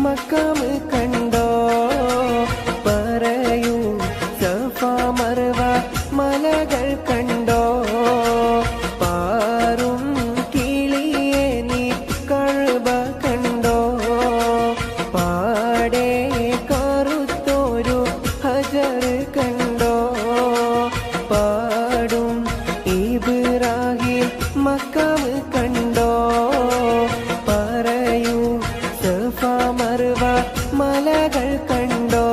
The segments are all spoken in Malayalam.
മക്കാമ് കണ്ടോ പറയൂ സഫ മർവ മലകൾ കണ്ടോ പാറും കിളിയെ നീ കഅബ കണ്ടോ പാടെ കറുത്തൊരു ഹജർ കണ്ടോ പാടും ഇബ്രാഹിം മക്കാമ് കണ്ടോ പറയൂ സഫ മർവ മലകൾ കണ്ടോ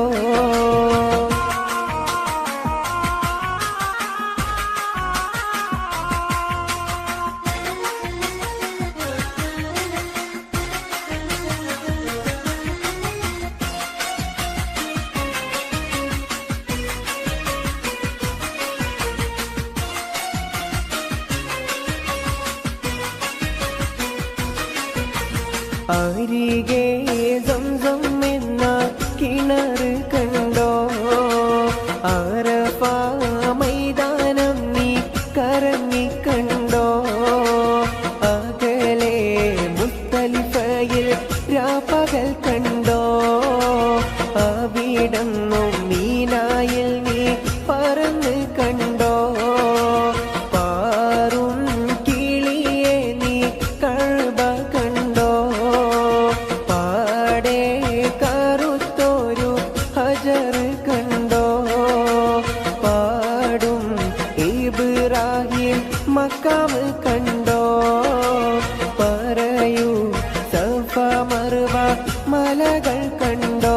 അരികെ സംസം എന്ന കിണർ കണ്ടോ അറഫ മൈതാനം നീ കറങ്ങി കണ്ടോ അകലെ മുസ്തലിഫയിൽ രാപ്പകൽ കണ്ടോ അവിടന്നും മീനായിൽ നീ പറന്ന് കണ്ടോ പാറും കിളിയെ നീ കഅബ കണ്ടോ പാടെ കറുത്തൊരു ഹജർ കണ്ടോ പാടും ഇബ്രാഹിം മക്കാമ് കണ്ടോ പറയൂ സഫ മർവ മലകൾ കണ്ടോ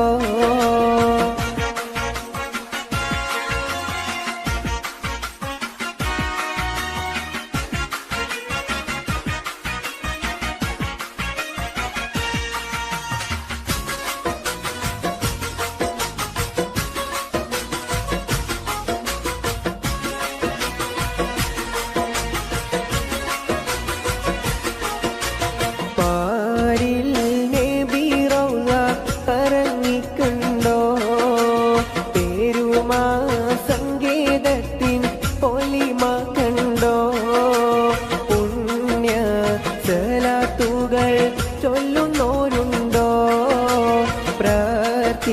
പാരിൽ നബി റൗള കറങ്ങിക്കണ്ടോ പേരുമാ സംഗീതത്തിൻ പൊലിമ കണ്ടോ പുണ്യ സലാത്തുകൾ ചൊല്ലുന്നോരുണ്ടോ പ്രാർത്ഥിച്ചിട്ടും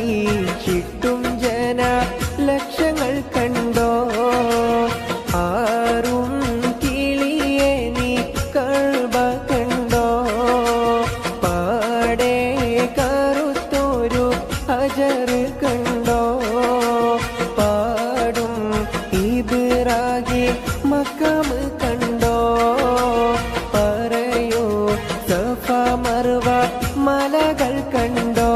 ജന ലക്ഷങ്ങൾ കണ്ടോ ആറും കിളിയെ നീ കഅബ കണ്ടോ പാടെ കറുത്തൊരു ഹജർ കണ്ടോ പാടും ഇബ്രാഹിം മക്കാമ് കണ്ടോ പറയൂ സഫ മർവ മലകൾ കണ്ടോ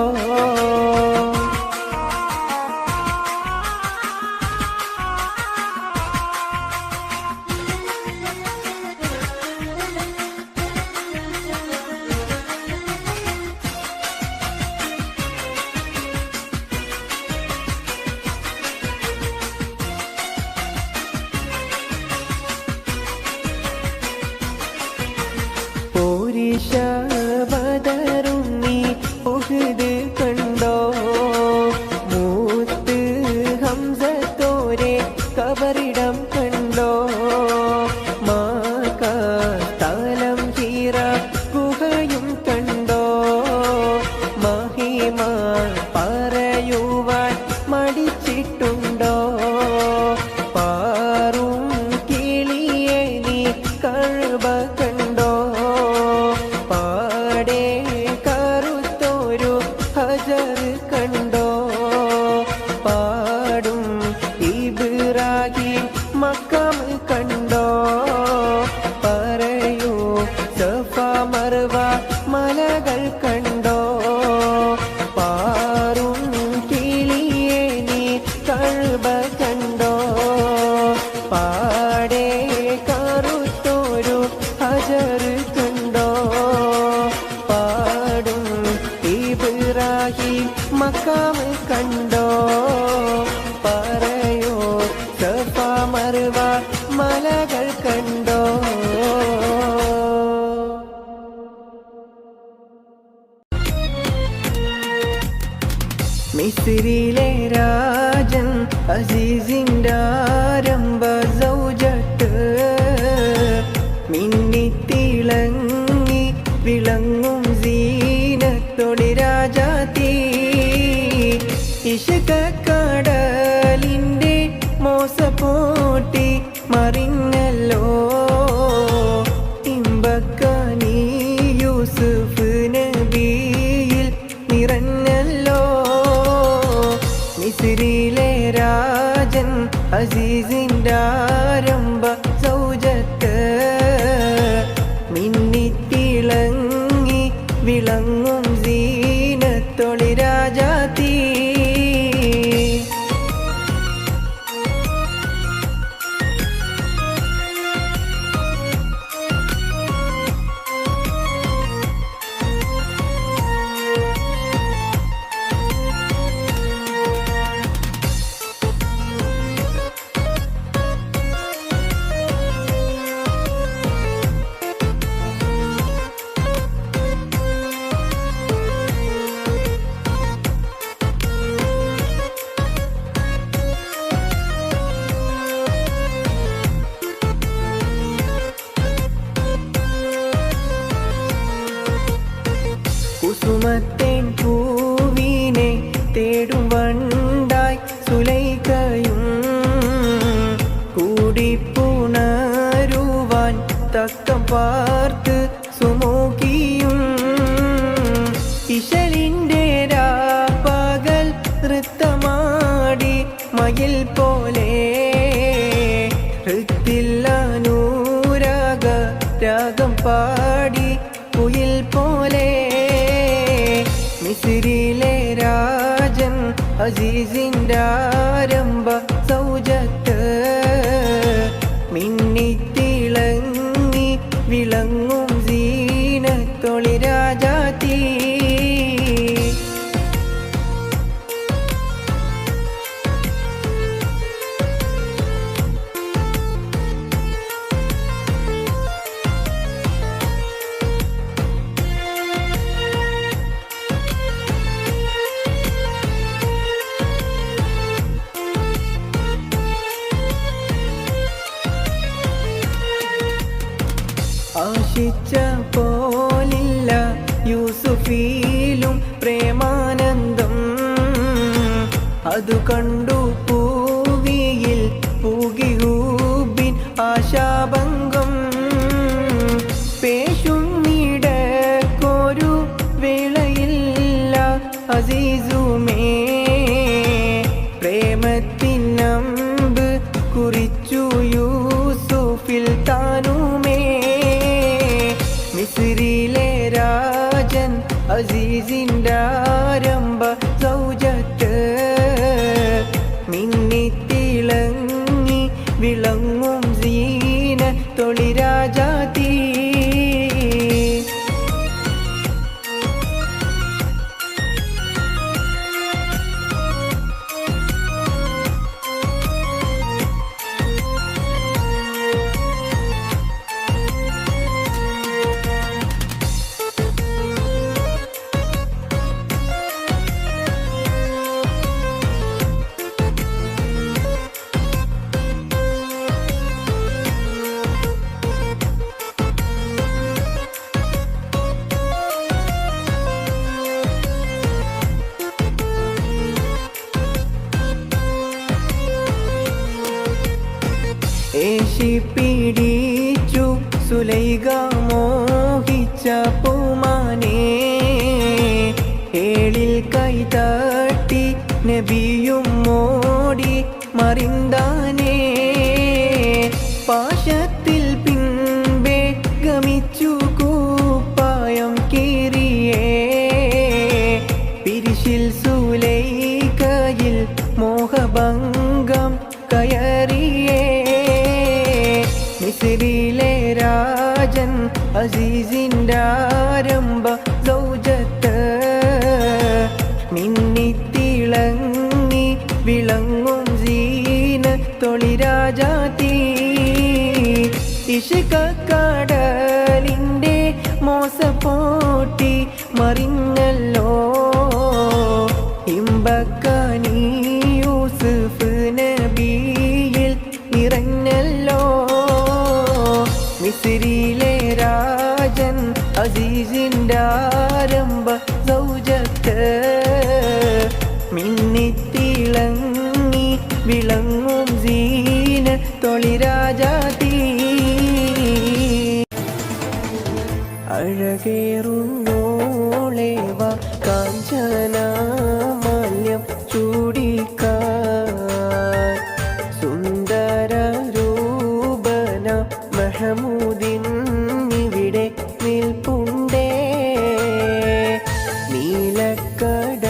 പോരിഷ ബദറും നീ ഉഹ്ദ് കണ്ടോ മൂത്ത് ഹംസത്തോരെ കബറിടം കണ്ടോ മാക തലം ഹീറ ഗുഹയും കണ്ടോ മഹിമ പറയുവാൻ മടിച്ചിട്ടുണ്ടോ പാറും കിളിയെ നീ കഅബ കണ്ടോ പാടെ കറുത്തൊരു ഹജർ കണ്ടോ പാടും ഇബ്രാഹിം മക്കാമ് കണ്ടോ പറയൂ സഫ മർവ മലകൾ കണ്ടോ പാറും കിളിയെ നീ കഅബ കണ്ടോ പാടെ കറുത്തൊരു ഹജർ കണ്ടോ പാടും ഇബ്രാഹിം മക്കാമ് കണ്ടോ പറയൂ സഫ മർവ മലകൾ കണ്ടോ മിസ്രിലെ രാജൻ അസീസിൻ്റെ ആരംഭ സൗജത്ത് മിന്നിത്തിളങ്ങി വിളങ്ങും സീനത്തൊളി രാജാത്തി തൊളിരാജാത്തി. കുസുമത്തേൻ പൂവിനെ തേടും വണ്ടായി സുലൈഖയും കൂടിപ്പുണരുവാൻ തക്കം പാർത്ത് സുമുഖിയും. ഇശലിൻ്റെ രാപ്പകൽ നൃത്തമാടി മയിൽ പോലെ ഹൃത്തില്ലനൂരാഗ രാഗം പാടി കുയിൽ പോലെ. മിസ്രിലെ രാജൻ അസീസിൻ്റെ ആരംഭ സൗജത്ത് മിന്നിത്തിളങ്ങി വിളങ്ങും സീനത്തൊളിരാജാത്തി. ആശിച്ച പോലില്ല യൂസുഫിലും പ്രേമാനന്ദം. അതു കണ്ടു പൂവിയിൽ പൂകിഹൂബിൻ ആശാഭംഗം. പേശുന്നിടക്കൊരു വേളയില്ല അസീസുമേ പ്രേമത്തിനമ്പ് കുറിച്ചു യൂസുഫിൽ താനുമേ. മിസ്രിലെ രാജൻ അസീസിൻ്റെ ആരംഭ സൗജത്ത് മിന്നിത്തിളങ്ങി വിളങ്ങും സീനത്തൊളിരാജാത്തി. ഏശിപ്പിടിച്ചു സുലൈഖ മോഹിച്ച പൂമാനെ. ഏളിൽ കൈതട്ടി നബിയും മോടി മറിന്താനേ. പാശത്തിൽ പിൻപേ ഗമിച്ചു കൂപ്പായം കീറിയേ. പിരിശിൽ സുലൈഖയിൽ മോഹഭംഗം കയറിയേ. മിസ്രിലെ രാജൻ അസീസിൻ്റെ ആരംഭ സൗജത്ത് മിന്നിത്തിളങ്ങി വിളങ്ങും സീനത്തൊളിരാജാത്തി. ഇഷ്കക്കടലിൻ്റെ മോസപ്പോട്ടി മറിഞ്ഞല്ലോ. ഇമ്പക്കനി യൂസുഫ് നബിയിൽ നിറഞ്ഞല്ലോ. മിസ്രിലെ രാജൻ അസീസിൻ്റെ ആരംഭ സൗജത്ത് മിന്നിത്തിളങ്ങി വിളങ്ങും സീനത്തൊളിരാജാത്തി. അഴകേറുന്നോളേവ കാഞ്ചന മാല്യം ചൂടിക്കാൻ സുന്ദര രൂപന മഹമൂദിൻ ഇവിടെ നിൽപ്പുണ്ടേ. നീലക്കട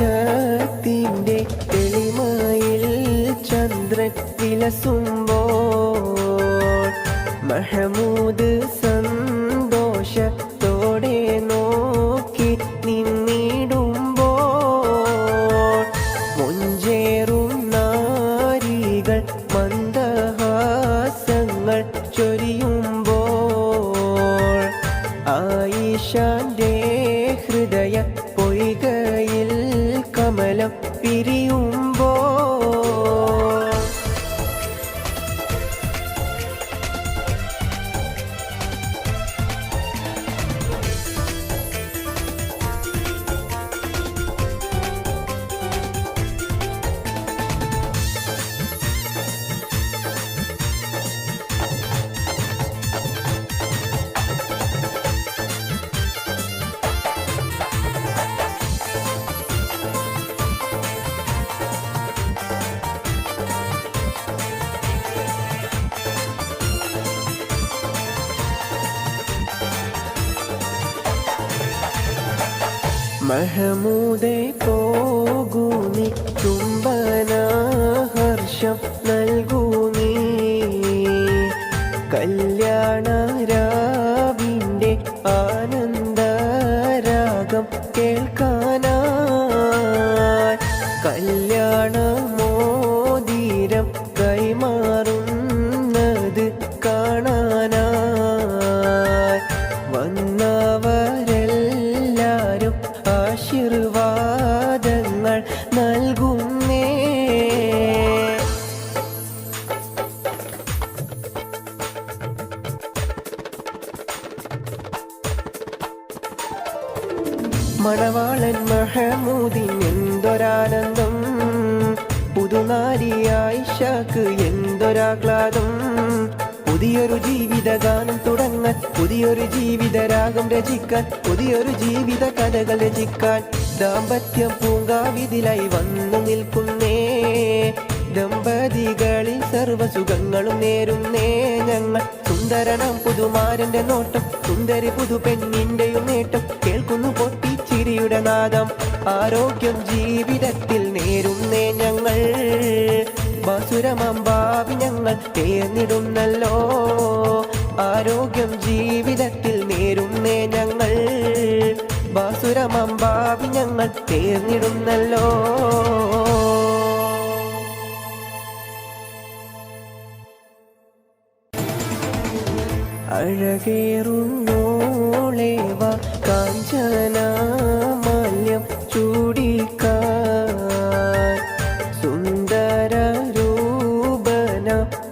നീലാകാശത്തിൻ്റെ തെളിമയിൽ ചന്ദ്രൻ വിലസുമ്പോൾ മഹമൂദ് സന്തോഷത്തോടെ നോക്കി നിന്നിടുമ്പോൾ മുഞ്ചേറും നാരികൾ മന്ദഹാസങ്ങൾ ചൊരിയുമ്പോൾ ആയിഷാന്റെ ഹൃദയ പൊയ്കയിൽ കമലം പിരിയുമ്പോൾ മഹമൂദേ പോകൂ നീ ചുംബന ഹർഷം നൽകൂ നീ കല്യാണ രാവിൻ്റെ ആനന്ദരാഗം കേൾക്കാനായി കല്യാണ മോതിരം കൈമാറുന്നത് കാണാനായി വന്നവരെല്ലാരും ആശീർവാദങ്ങൾ നൽകുന്നേ മണവാളൻ മഹമൂദിൻ എന്തൊരാനന്ദം പുതുനാരി ആയിഷക്ക് എന്തൊരാഹ്ലാദം പുതിയൊരു ജീവിതഗാനം തുടങ്ങാൻ പുതിയൊരു ജീവിതരാഗം രചിക്കാൻ പുതിയൊരു ജീവിത കഥകൾ രചിക്കാൻ ദാമ്പത്യം പൂങ്കാവിതിലായി വന്നു നിൽക്കുന്നേ ദമ്പതികളിൽ സർവസുഖങ്ങളും നേരുന്നേ ഞങ്ങൾ സുന്ദരനാം പുതുമാരന്റെ നോട്ടം സുന്ദരി പുതു പെണ്ണിന്റെയും നേട്ടം കേൾക്കുന്നു പൊട്ടിച്ചിരിയുടെ നാദം ആരോഗ്യം ജീവിതത്തിൽ നേരുന്നേ ഞങ്ങൾ ബാസുരമാം ഭാവി ഞങ്ങൾ തേർന്നിടുന്നല്ലോ ആരോഗ്യം ജീവിതത്തിൽ നേരുന്നേ ഞങ്ങൾ ബാസുരമാം ഭാവി ഞങ്ങൾ തേർന്നിടുന്നല്ലോ അഴകേറുന്നോളേവ കാഞ്ചന മാല്യം ചൂടിക്കാൻ സുന്ദര രൂപന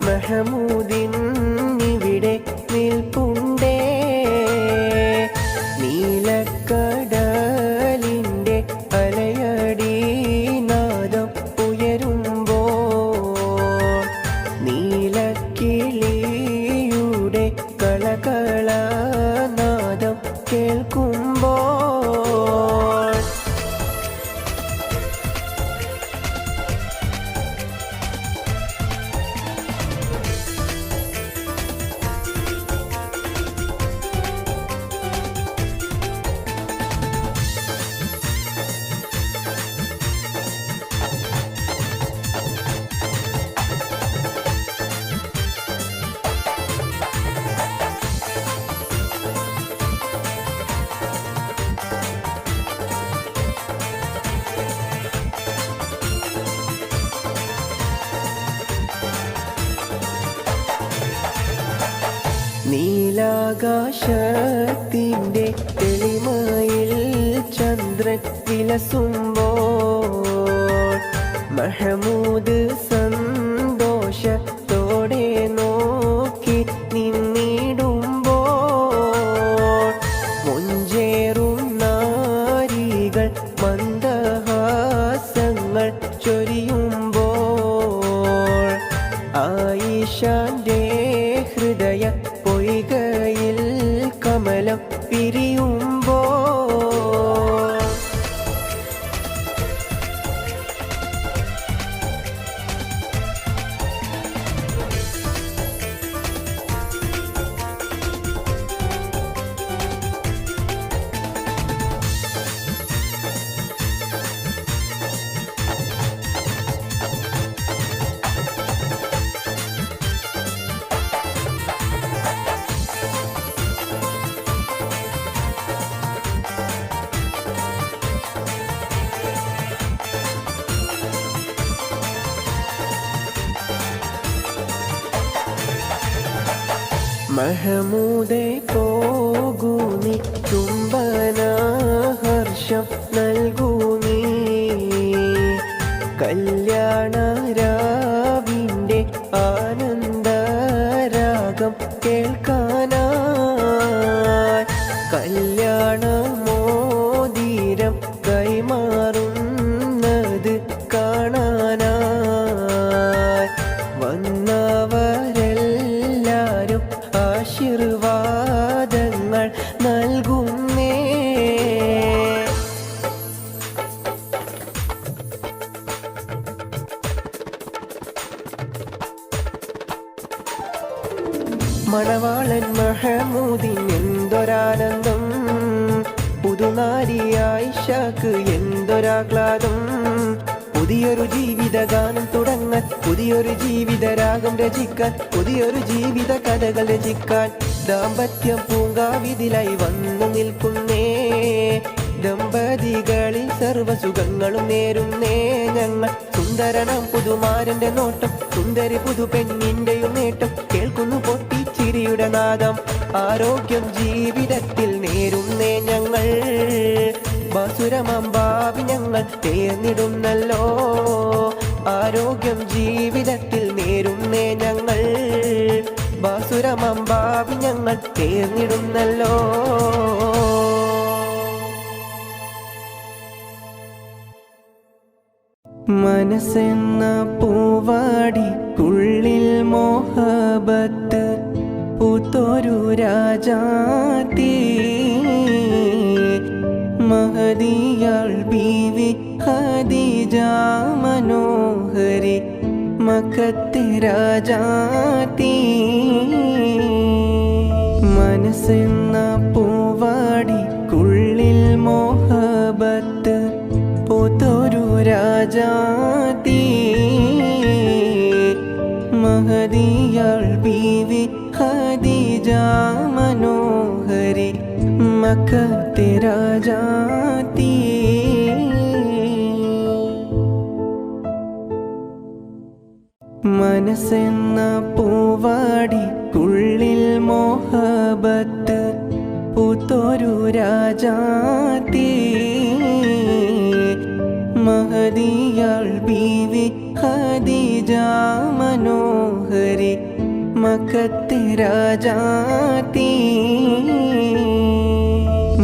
മഹമൂദിൻ ഇവിടെ നിൽപ്പുണ്ടേ നീലക്കടലിൻ്റെ അലയടി നാദം ഉയരുമ്പോൾ നീലക്കിളിയുടെ കളകളനാദം കേൾക്കുമ്പോൾ നീലാകാശത്തിൻ്റെ തെളിമയിൽ ചന്ദ്രൻ വിലസുമ്പോൾ മഹമൂദ് സന്തോഷത്തോടെ നോക്കി നിന്നിടുമ്പോൾ മുഞ്ചേറും നാരികൾ മന്ദഹാസങ്ങൾ ചൊരിയുമ്പോൾ ആയിഷാന്റെ ഹൃദയ പൊയ്കയിൽ കമലം പിരിയുമ്പോൾ മഹമൂദേ പോകൂ നീ ചുംബന ഹർഷം നൽകൂ നീ കല്യാണ രാവിൻ്റെ ആനന്ദരാഗം കേൾക്കാനായി കല്യാണ മോതിരം കൈമാറുന്നത് കാണാനായി വന്നവരെല്ലാരും ആശീർവാദങ്ങൾ നൽകുന്നേ. മണവാളൻ മഹമൂദിൻ എന്തൊരാനന്ദം, പുതുനാരി ആയിഷക്ക് എന്തൊരാഹ്ലാദം. പുതിയൊരു ജീവിതഗാനം തുടങ്ങാൻ, പുതിയൊരു ജീവിതരാഗം രചിക്കാൻ, പുതിയൊരു ജീവിത കഥകൾ രചിക്കാൻ ദാമ്പത്യം പൂങ്കാവിതിലായി വന്നു നിൽക്കുന്നേ. ദമ്പതികളിൽ സർവസുഖങ്ങളും നേരുന്നേ ഞങ്ങൾ. സുന്ദരനാം പുതുമാരന്റെ നോട്ടം, സുന്ദരി പുതു പെണ്ണിന്റെയും നേട്ടം കേൾക്കുന്നു പൊട്ടിച്ചിരിയുടെ നാദം. ആരോഗ്യം ജീവിതത്തിൽ നേരുന്നേ ഞങ്ങൾ, ബാസുരമാം ഭാവി ഞങ്ങൾ തേർന്നിടുന്നല്ലോ. ആരോഗ്യം ജീവിതത്തിൽ നേരുന്നേ ഞങ്ങൾ, ബാസുരമാം ഭാവി ഞങ്ങൾ തേർന്നിടുന്നല്ലോ. മനസ്സെന്ന പൂവാടിക്കുള്ളിൽ മോഹബത്ത് പൂത്തൊരു രാജാത്തി, മഹദിയാൾ ബീവി ഖദീജ മനോഹരി മക്കത്തെ രാജാത്തി. മനസ്സെന്ന പൂവാടിക്കുള്ളിൽ മോഹബത്ത് പൂത്തൊരു രാജാത്തി, മഹദിയാൾ ബീവി ഖദീജ മനോഹരി മക്കത്തെ രാജാത്തി. മനസ്സെന്ന പൂവാടിക്കുള്ളിൽ മോഹബത്ത് പൂത്തൊരു രാജാത്തി, മഹദിയാൾ ബീവി ഖദീജ മനോഹരി മക്കത്തെ രാജാത്തി.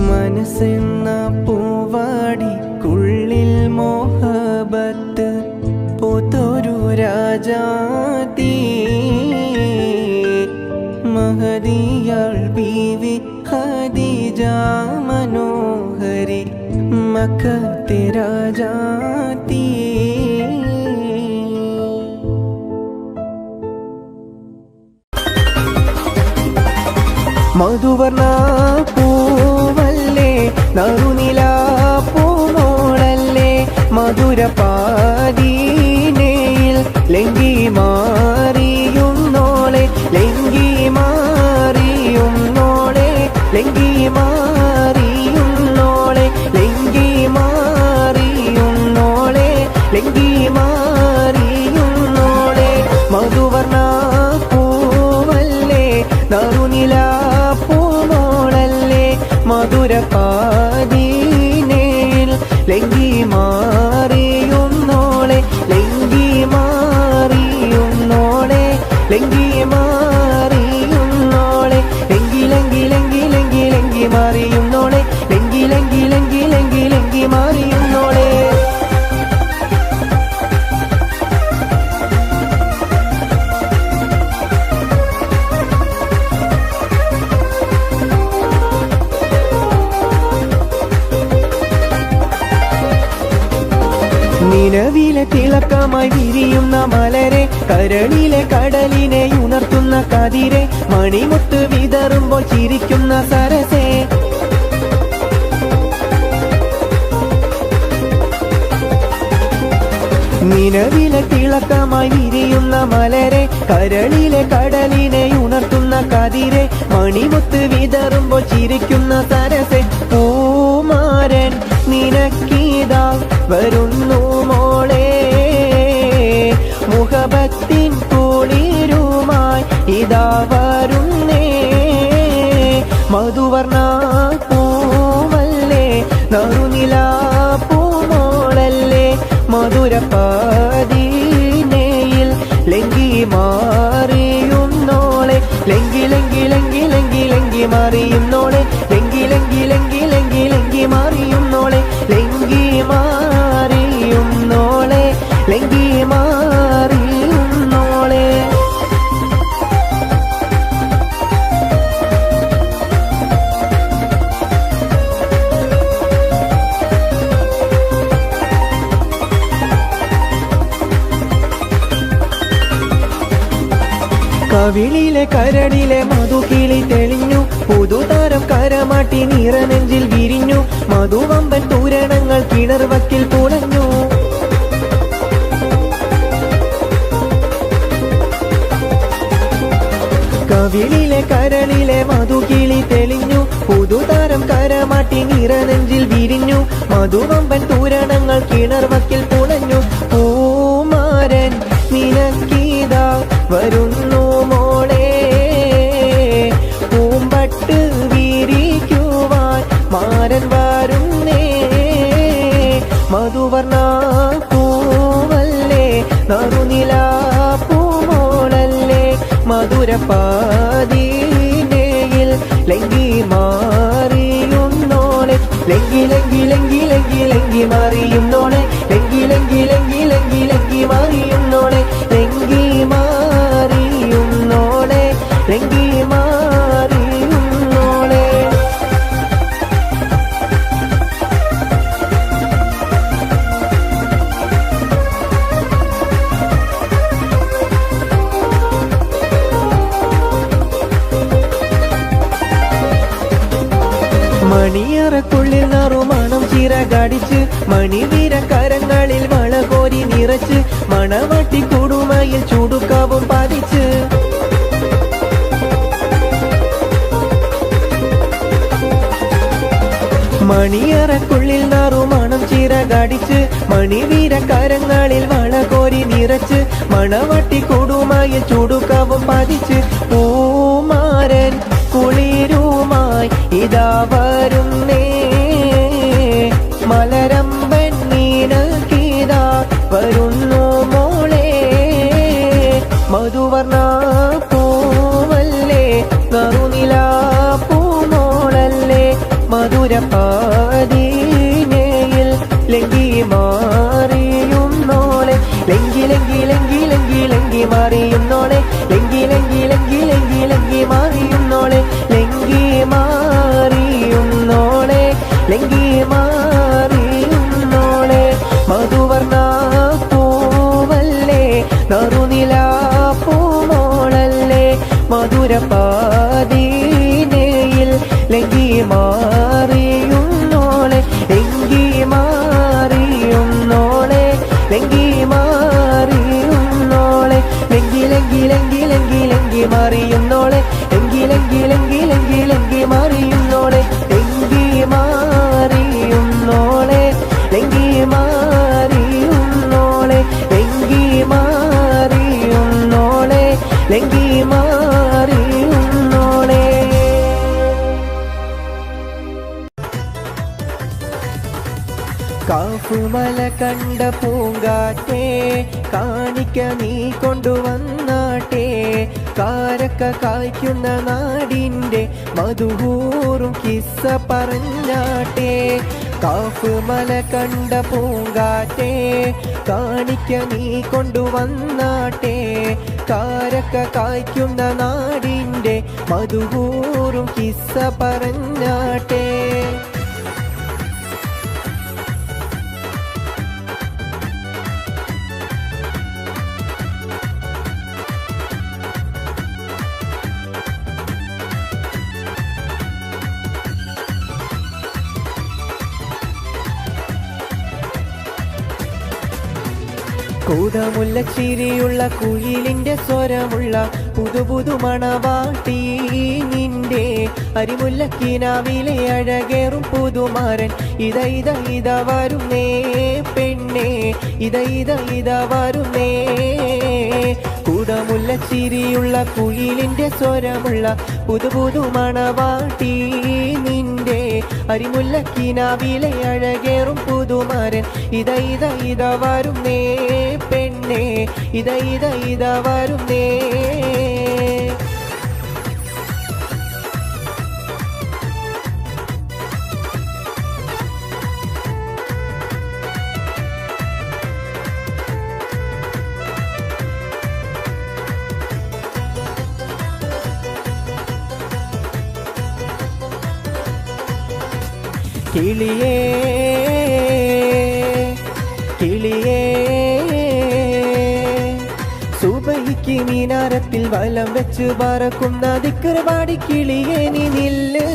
മനസ്സെന്ന പൂവാടിക്കുള്ളിൽ മോഹബത്ത് പൂത്തൊരു രാജാത്തി, മഹദിയാൾ ബീവി ഖദീജ മനോഹരി മക്കത്തെ രാജാത്തി. മധുവർണ പൂവല്ലേ നറുനില പൂമോളല്ലേ, മധുരപാദീനയിൽ ലംഘി മാറിയുന്നോളെ, ലംഘി മാറിയുന്നോളെ, ലംഘി മാറിയുന്നോളെ, ലംഘി മാറിയുന്നോളെ, ലംഘി മാറിയുന്നോളെ. മധുവർണ പൂവല്ലേ നറുനില പൂമോളല്ലേ, മധുരപാദീനയിൽ ലംഘി മാറിയുന്നോളെ, ലംഘി മാറിയുന്നോളെ, ലംഘി മാറിയുന്നോളെ, ലംഘി ലംഘി ലംഘി ലംഘി ലംഘി മാറിയുന്നോളെ, ലംഘി ലംഘി ലംഘി ലംഘി ലംഘി മാറിയുന്നോളെ. നിലവിലെ തിളക്കമായി വിരിയുന്ന മലരെ, കരളിലെ കടലിനെ ഉണർത്തുന്ന കതിരെ, മണിമുത്ത് വിതറുമ്പോൾ ചിരിക്കുന്ന സരസേ. നിലവിലെ തിളക്കമായി വിരിയുന്ന മലരെ, കരളിലെ കടലിനെ ഉണർത്തുന്ന കതിരെ, മണിമുത്ത് വിതറുമ്പോൾ ചിരിക്കുന്ന സരസേ. പൂമാരൻ നിനക്കീതാ വരുന്നു മോളെ, മുഹബത്തിൻ കുളിരുമായി ഇതാ വരുന്നേ. നറുനിലാ പൂമോളല്ലേ മധുരപ്പാതീനയിൽ ലങ്കി മാറിയുന്നോളെ ലങ്കി ലങ്കി ലങ്കി ലങ്കി ലങ്കി മാറിയുന്നോളെ ലങ്കി ലങ്കി ലങ്കി ലങ്കി ലങ്കി മാറിയുന്നോളെ ലങ്കി മാറിയുന്നോളെ ലങ്കി മാറിയുന്നോളെ കവിളിലെ കരടിലെ മധുകിളി തെളിഞ്ഞു പുതുതാരം കരമാട്ടി നിറനെഞ്ചിൽ വിരിഞ്ഞു മധുവമ്പൻ തൂരണങ്ങൾ കിണർവക്കിൽ പുളഞ്ഞു കവിളിലെ കരളിലെ മധുകിളി തെളിഞ്ഞു പുതുതാരം കരമാട്ടി നിറനെഞ്ചിൽ വിരിഞ്ഞു മധുവമ്പൻ തൂരണങ്ങൾ കിണർവക്കിൽ പുളഞ്ഞു പൂമാരൻ നിനക്കീതാ വരുന്നു മോളെ പൂമ്പട്ട് വിരിക്കുവാൻ മാരൻ വരുന്നേ മധുവർണ്ണ പൂവല്ലേ നറുനിലാ പൂമോളല്ലേ മധുരപ്പാതീനയിൽ ലങ്കി മാറിയുന്നോളെ ലങ്കി ലങ്കി ലങ്കി ലങ്കി ലങ്കി മാറിയുന്നോളെ ലങ്കി ലങ്കി ലങ്കി ലങ്കി ലങ്കി മാറിയുന്നോളെ ലങ്കി മാറിയുന്നോളെ ലങ്കി മാറിയുന്നോളെ മണിയറക്കുള്ളിൽ നറുമണം ചിറകടിച്ച് മണിവീരക്കരങ്ങളിൽ വളകോരി നിറച്ച് മണവട്ടി കുടുമയിൽ ചുടുക്കവും പതിച്ച് മണിയറക്കുള്ളിൽ നറുമണം ചിറകടിച്ച് മണിവീരക്കരങ്ങളിൽ വളകോരി നിറച്ച് മണവട്ടി കുടുമയിൽ ചുടുക്കവും പതിച്ച് പൂമാരൻ കുളിരുമായി ഇതാ വരുന്നേ മലരമ്പൻ നീനക്കീതാ വരുന്നു മോളെ മധുവർണ്ണ പൂവല്ലേ നറുനിലാ പൂമോളല്ലേ മധുരപ്പാതീനയിൽ ലങ്കി മാറിയുന്നോളെ ലങ്കി ലങ്കി ലങ്കി ലങ്കി ലങ്കി മാറിയുന്നോളെ ലങ്കി ലങ്കി ലങ്കി ലങ്കി ലങ്കി മാറിയുന്നോളെ ലങ്കി മാറിയുന്നോളെ ലങ്കി മാറിയുന്നോളെ മധുവർണ്ണ പൂവല്ലേ നറുനിലാ പൂമോളല്ലേ മധുരപ്പാതീനയിൽ ലങ്കി മാറിയുന്നോളെ ലങ്കി മാറിയുന്നോളെ ലങ്കി മാറിയുന്നോളെ ലങ്കി ലങ്കി ലങ്കി ലങ്കി ലങ്കി മാറിയുന്നോളെ ലങ്കി ലങ്കി ലങ്കി ലങ്കി ലങ്കി മാറിയുന്നോളെ ലങ്കി മാറിയുന്നോളെ ലങ്കി മാറിയുന്നോളെ ലങ്കി മാറിയുന്നോളെ ലങ്കി മാറിയുന്നോളെ കാഫുമല കണ്ട പൂങ്കാറ്റേ കാണിക്ക നീ കൊണ്ടുവന്നാട്ടെ കാരക്ക കായ്ക്കുന്ന നാടിൻ്റെ മധുഹൂറും കിസ്സ പറഞ്ഞാട്ടെ കാഫുമല കണ്ട പൂങ്കാറ്റേ കാണിക്ക നീ കൊണ്ടുവന്നാട്ടെ കാരക്ക കായ്ക്കുന്ന നാടിൻ്റെ മധുഹൂറും കിസ്സ പറഞ്ഞാട്ടെ കൂടമുല്ല ചിരിയുള്ള കുയിലിന്റെ സ്വരമുള്ള പുതുപുതു മണവാട്ടി നിന്റെ അരിമുല്ലക്കിനാവിലെ അഴകേറും പുതുമാരൻ ഇത ഇത ഇത വരുന്നേ പെണ്ണേ ഇത ഇത ഇത വരുന്നേ കൂടമുല്ല ചിരിയുള്ള കുയിലിന്റെ സ്വരമുള്ള പുതുപുതു മണവാട്ടി നിന്റെ അരിമുല്ലക്കിനാവിലെ അഴകേറും പുതുമാരൻ ഇത വരുന്നേ പെണ്ണേ ഇത വരുന്നേ. കിളിയേ കിളിയേ സുബഹിക്ക് മീനാരത്തിൽ വലം വെച്ച് പറക്കുന്ന ദിക്ർ പാടി കിളിയേ നീ നില്ല്.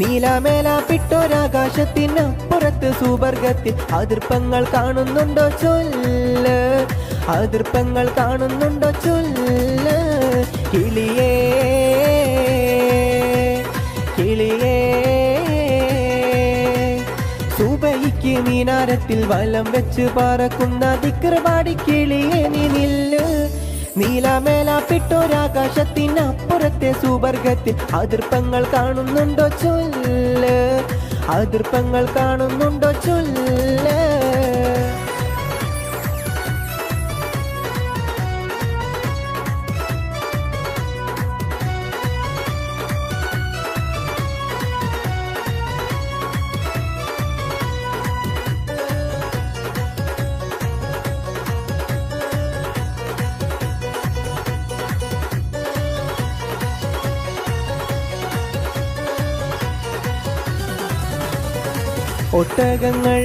നീലാമേലാപ്പിട്ടൊരാകാശത്തിനപ്പുറത്ത് സുവർഗത്തിൽ അതിർപ്പങ്ങൾ കാണുന്നുണ്ടോ ചൊല്ല്, അതിർപ്പങ്ങൾ കാണുന്നുണ്ടോ ചൊല്ല്. കിളിയേ കിളിയേ സുബഹിക്ക് മീനാരത്തിൽ വലം വെച്ച് പറക്കുന്ന ദിക്ർ പാടി കിളിയേ നീ നില്ല്. നീലാമേലാപ്പിട്ടൊരാകാശത്തിനപ്പുറത്തെ സുവർഗത്തിൽ അതിർപ്പങ്ങൾ കാണുന്നുണ്ടോ ചൊല്ല്, അതിർപ്പങ്ങൾ കാണുന്നുണ്ടോ ചൊല്ല്. ഒട്ടകങ്ങൾ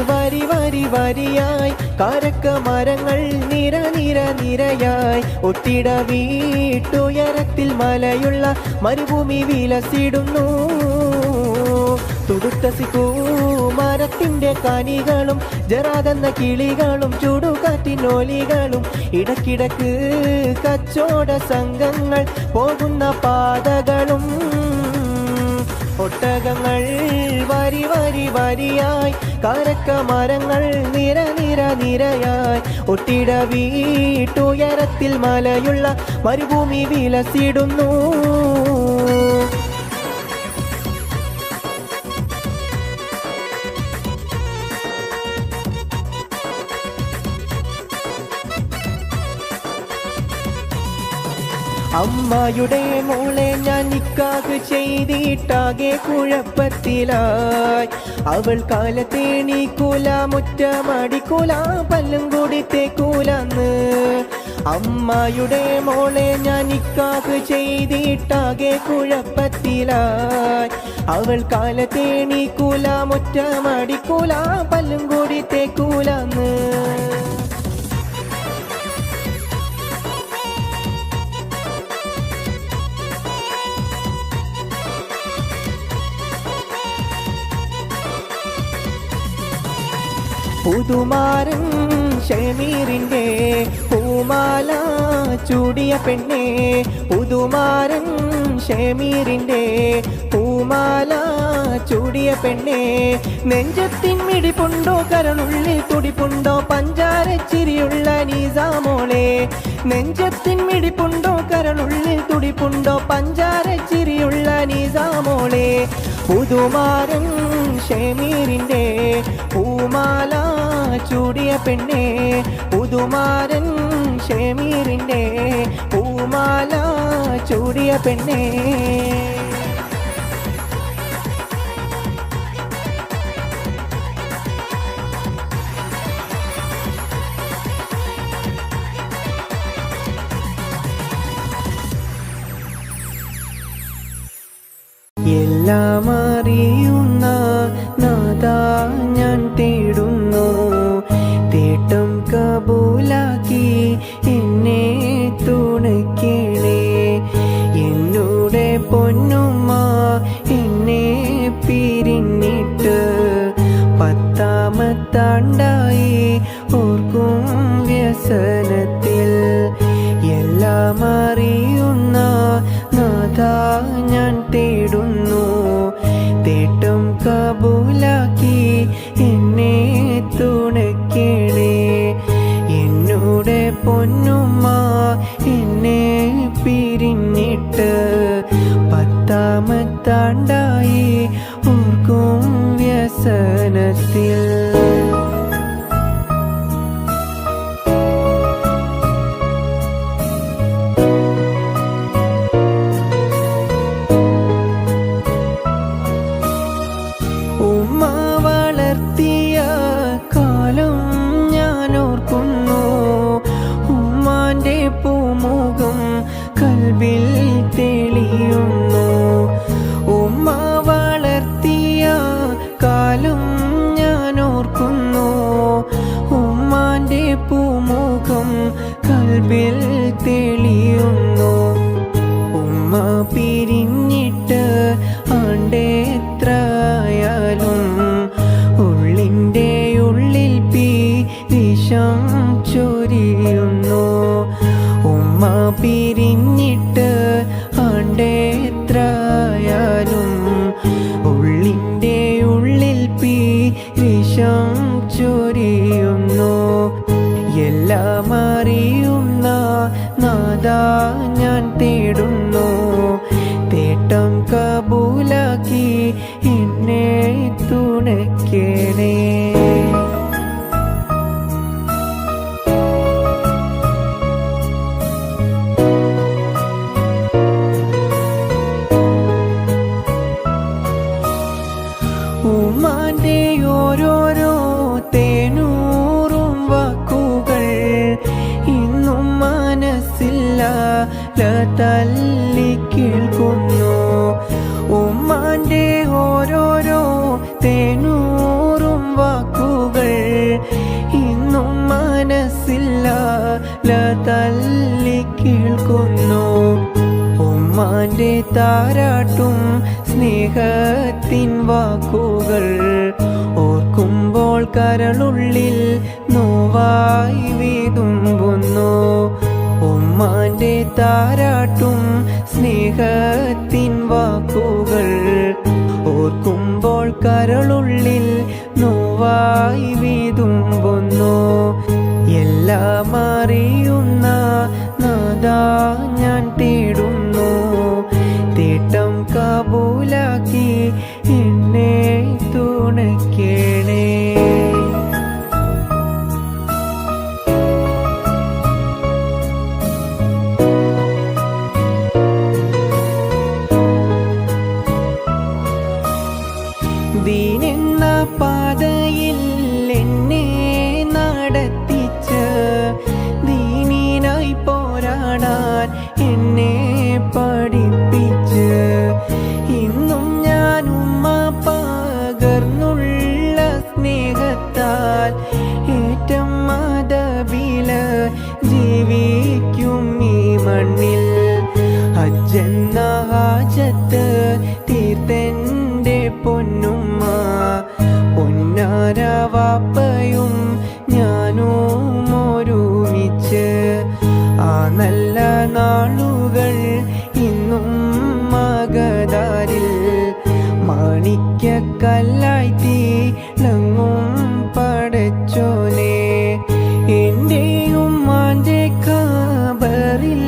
വരി വരി വരിയായി, കാരക്ക മരങ്ങൾ നിര നിര നിരയായി, ഒട്ടിട വീട്ടുയരത്തിൽ മലയുള്ള മരുഭൂമി വിലസിടുന്നു. തുടുത്ത സിക്കൂ മരത്തിന്റെ കനികളും ജറാതെന്ന കിളികളും ചുടുകാറ്റിനോലികളും ഇടക്കിടക്ക് കച്ചോട സംഘങ്ങൾ പോകുന്ന പാതകളും. ഒട്ടകങ്ങൾ വരി വരി വരിയായി, കാരക്ക മരങ്ങൾ നിര നിര നിരയായി, ഒട്ടിട വീട്ടുയരത്തിൽ മലയുള്ള മരുഭൂമി വിലസിടുന്നു. അമ്മായുടെ മോളെ ഞാൻ നിക്കാഹ് ചെയ്തിട്ടാകെ കുഴപ്പത്തിലായി. അവൾ കാലത്തേണീക്കൂല, മുറ്റമടിക്കൂല, പല്ലും കൂടി തേക്കൂലന്ന്. അമ്മായുടെ മോളെ ഞാൻ നിക്കാഹ് ചെയ്തിട്ടാകെ കുഴപ്പത്തിലായി. അവൾ കാലത്തേണീക്കൂല, മുറ്റമടിക്കൂല, പല്ലും കൂടി തേക്കൂലന്ന്. പുതുമാരൻ ഷമീറിന്റെ പൂമാല ചൂടിയ പെണ്ണേ, പുതുമാരൻ ഷമീറിന്റെ പൂമാല ചൂടിയ പെണ്ണേ. നെഞ്ചത്തിൻ മിടിപ്പുണ്ടോ, കരളുള്ളിൽ തുടിപ്പുണ്ടോ, പഞ്ചാരച്ചിരിയുള്ള നിസാമോളെ. നെഞ്ചത്തിൻ മിടിപ്പുണ്ടോ, കരളുള്ളിൽ തുടിപ്പുണ്ടോ, പഞ്ചാരച്ചിരിയുള്ള നിസാമോളെ. പുതുമാരൻ ഷമീറിന്റെ പൂമാല ചൂടിയ പെണ്ണേ, പുതുമാരൻ ഷമീറിന്റെ പൂമാല ചൂടിയ പെണ്ണേ. എല്ലാം അറിയുന്ന നാഥാ ഞാൻ തേടുന്നു, തേട്ടം കബൂലാക്കി എന്നെ തുണയ്ക്കണേ. എന്നോടെ പൊന്നുമ്മ എന്നെ പിരിഞ്ഞിട്ട് 10-ാമത്താണ്ടായി, ഓർക്കും വ്യസനത്തിൽ. എല്ലാം അറിയുന്ന നാഥാ ഞാൻ തേടുന്നു, തേട്ടം കബൂലാക്കി എന്നെ തുണയ്ക്കണേ. എന്നോടെ പൊന്നുമ്മ എന്നെ പിരിഞ്ഞിട്ട് 10-ാമത്താണ്ടായി, വ്യസനത്തിൽ. ഉമ്മ വളർത്തിയ കാലം ഞാനോർക്കുന്നു. ഉമ്മാന്റെ പൂമുഖം കൽബിൽ തെളിയുന്നു. ഉമ്മ വളർത്തിയ കാലം ഞാനോർക്കുന്നു. ഉമ്മാന്റെ പൂമുഖം കൽബിൽ തെളിയുന്നു. ഉമ്മ പിരിഞ്ഞിട്ട് ആണ്ടെത്രയാലും ഉള്ളിൻ്റെ ഉള്ളിൽ വിഷം ചൊരിയുന്നു. ഉമ്മ പിരിഞ്ഞിട്ട് ആണ്ടെത്രയാലും ഉള്ളിൻ്റെ ഉള്ളിൽ വിഷം ചൊരിയുന്നു. എല്ലാം അറിയുന്ന നാഥാ ഞാൻ തേടുന്നു. തേട്ടം കബൂലാക്കി എന്നെ തുണയ്ക്കണേ. ഉമ്മാന്റെ ഓരോരോ തേനൂറും വാക്കുകൾ ഇന്നും മനസ്സില്ല തല്ലി കേൾക്കുന്നു. ഉമ്മാന്റെ ഓരോരോ തേനൂറും വാക്കുകൾ ഇന്നും മനസ്സില്ല തല്ലി കേൾക്കുന്നു. ഉമ്മാന്റെ താരാട്ടും സ്നേഹത്തിൻ വാക്കുകൾ ഓർക്കുമ്പോൾ കരളുള്ളിൽ നോവായി വീതുമ്പുന്നു. ഉമ്മാന്റെ താരാട്ടും സ്നേഹത്തിൻ വാക്കുകൾ ഓർക്കുമ്പോൾ കരളുള്ളിൽ നോവായി വീതുമ്പുന്നു. എല്ലാം അറിയുന്ന നാഥാ ഞാൻ തേടുന്നു. തേട്ടം കബൂലാക്കി എന്നെ തുണയ്ക്കണേ. ദീനെന്ന പാതയിൽ എന്നെ നടത്തിച്ച് ദീനിനായി പോരാടാൻ എന്നെ പഠിപ്പിച്ച് ഇന്നും ഞാൻ ഉമ്മ പകർന്നുള്ള സ്നേഹത്താൽ ഏറ്റം മതബില് ജീവിക്കും ഈ മണ്ണിൽ. ഹജ്ജെന്ന ഹാജത്ത് തീർത്തെൻ്റെ പൊന്നുമ്മ പൊന്നാര വാപ്പയും ഞാനും ഒരുമിച്ച് ആ നല്ല നാളുകൾ ഇന്നും മഗദാരിൽ മാണിക്യക്കല്ലായി തിളങ്ങും പടച്ചോനെ. എൻ്റെ ഉമ്മാന്റെ ഖബറിൽ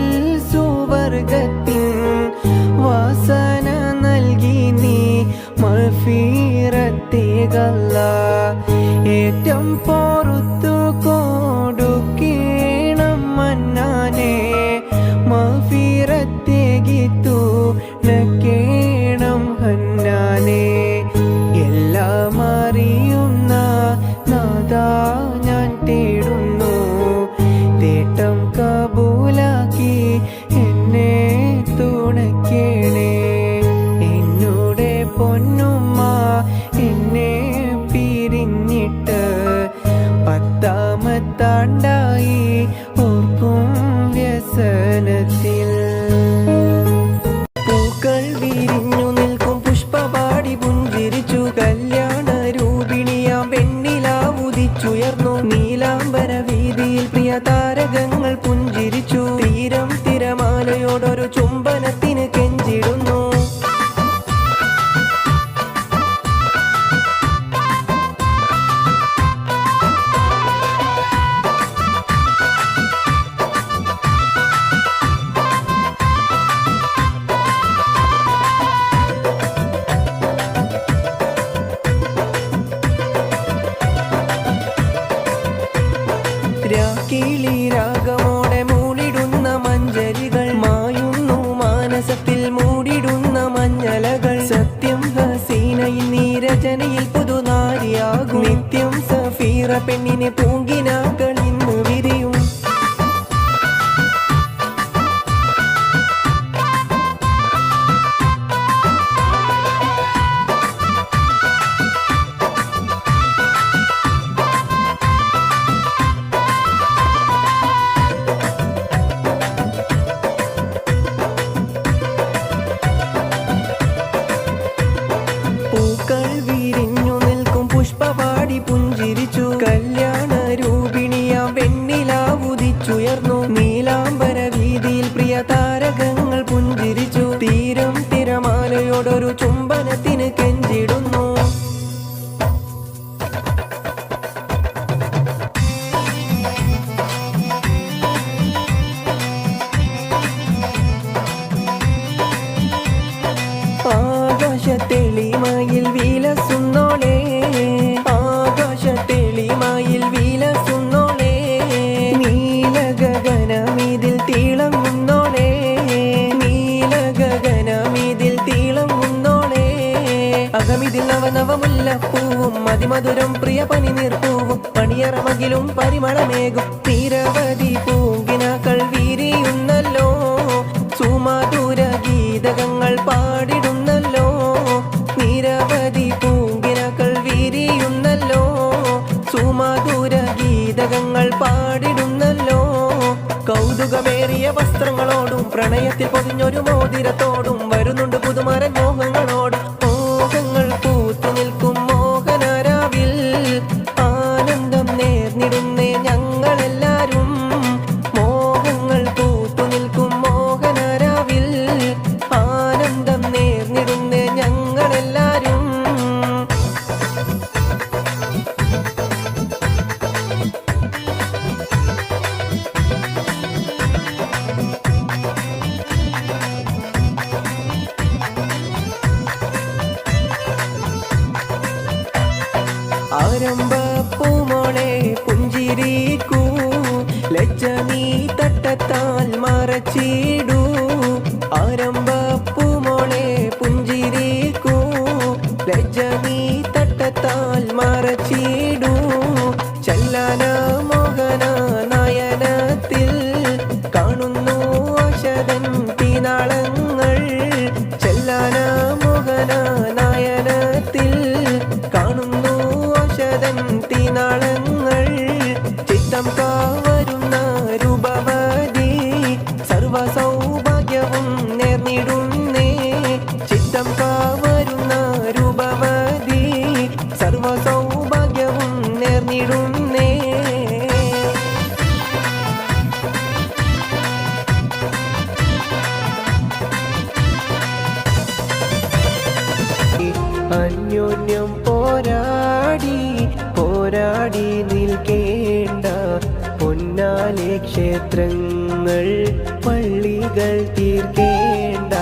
സുവർഗത്തിൻ വാസന നൽകി നീ മഗ്ഫിറത്തേകല്ല. ഏറ്റം പൊറുത്തു കൊടുക്കണം മന്നാനെ മഗ്ഫിറത്തേകിത്തു നക്കേണം ഹന്നാനെ. എല്ലാം അറിയുന്ന നാഥാ ഞാൻ തേടുന്നു. തേട്ടം കബൂലാക്കി എന്നെ തുണയ്ക്കണേ. എന്നോട് പൊന്നുമ്മ എന്നെ പിരിഞ്ഞിട്ട് 10ാമത്താണ്ടായി ഓർക്കും വ്യസനത്തിൽ. പൂക്കൾ വിരിഞ്ഞു നിൽക്കും പുഷ്പപാടി പുഞ്ചിരിച്ചു കല്യാണ രൂപിണിയാം വെണ്ണിലാവുദിച്ചുയർന്നു. നീലാംബര വീതിയിൽ പ്രിയ താരകങ്ങൾ പുഞ്ചിരിച്ചു. തീരം തിരമാലയോടൊരു ചുംബനത്തിന് കെഞ്ചിടുന്നു. പ്രിയ താരകങ്ങൾ പുഞ്ചിരിച്ചു. തീരം തിരമാലയോടൊരു ചുംബനത്തിന് കെഞ്ചിടുന്നു. ആകാശത്തെളിമയിൽ വിലസുന്നോളെ, ആകാശത്തെളിമയിൽ വിലസുന്നോളെ, നീലഗഗനമിതിൽ തിളങ്ങുന്നോളെ, നീലഗഗനമിതിൽ തിളങ്ങുന്നോളെ. അകമിതിൽ നവനവമുല്ലപ്പൂവും അതിമധുരം പ്രിയ പനിനീർപ്പൂവും പണിയറമകിലും പരിമളമേകും. നിരവധി പൂങ്കിനാക്കൾ വിരിയുന്നല്ലോ, സുമധുര ഗീതകങ്ങൾ പാടിടുന്നല്ലോ. നിരവധി പൂങ്കിനാക്കൾ വിരിയുന്നല്ലോ, സുമധുര ഗീതകങ്ങൾ പാടിടുന്നല്ലോ. കൗതുകമേറിയ വസ്ത്രങ്ങളോടും പ്രണയത്തിൽ പൊതിഞ്ഞൊരു മോതിരത്തോടും വരുന്നുണ്ട് പുതുമരൻ മോഹങ്ങളോടും. മോഹങ്ങൾ പൂത്തു നിൽക്കും മോഹനരാവിൽ ആനന്ദം നേർന്നിടുന്നേ ഞങ്ങളെല്ലാരും. മോഹങ്ങൾ പൂത്തു നിൽക്കും മോഹനരാവിൽ ആനന്ദം നേർന്നിടുന്നേ ഞങ്ങളെല്ലാരും. ആരംഭപ്പൂമോളെ പുഞ്ചിരിക്കൂ, ലജ്ജ നീ തട്ടത്താൽ മറച്ചിടൂ. ആരംഭപ്പൂമോളെ പുഞ്ചിരിക്കൂ, ലജ്ജ നീ തട്ടത്താൽ മറച്ചിടൂ. ചല്ലാന മോഹന നയനത്തിൽ കാണുന്നു ആശതൻ തീനാളങ്ങൾ. ചല്ലാന മോഹന നയനത്തിൽ കാണുന്നു ആശതൻ തീനാളങ്ങൾ. ചിത്തം കാവരുന്ന രൂപവതി സർവസൗഭാഗ്യവും നേർന്നിടുന്നേ. ചിത്തം കാവരുന്ന രൂപവതി സർവസൗഭാഗ്യവും നേർന്നിടുന്നേ. അന്യോന്യം പോരാടി പോരാടി നിൽക്കേണ്ട പൊന്നാലെ ക്ഷേത്രങ്ങൾ പള്ളികൾ തീർക്കേണ്ട.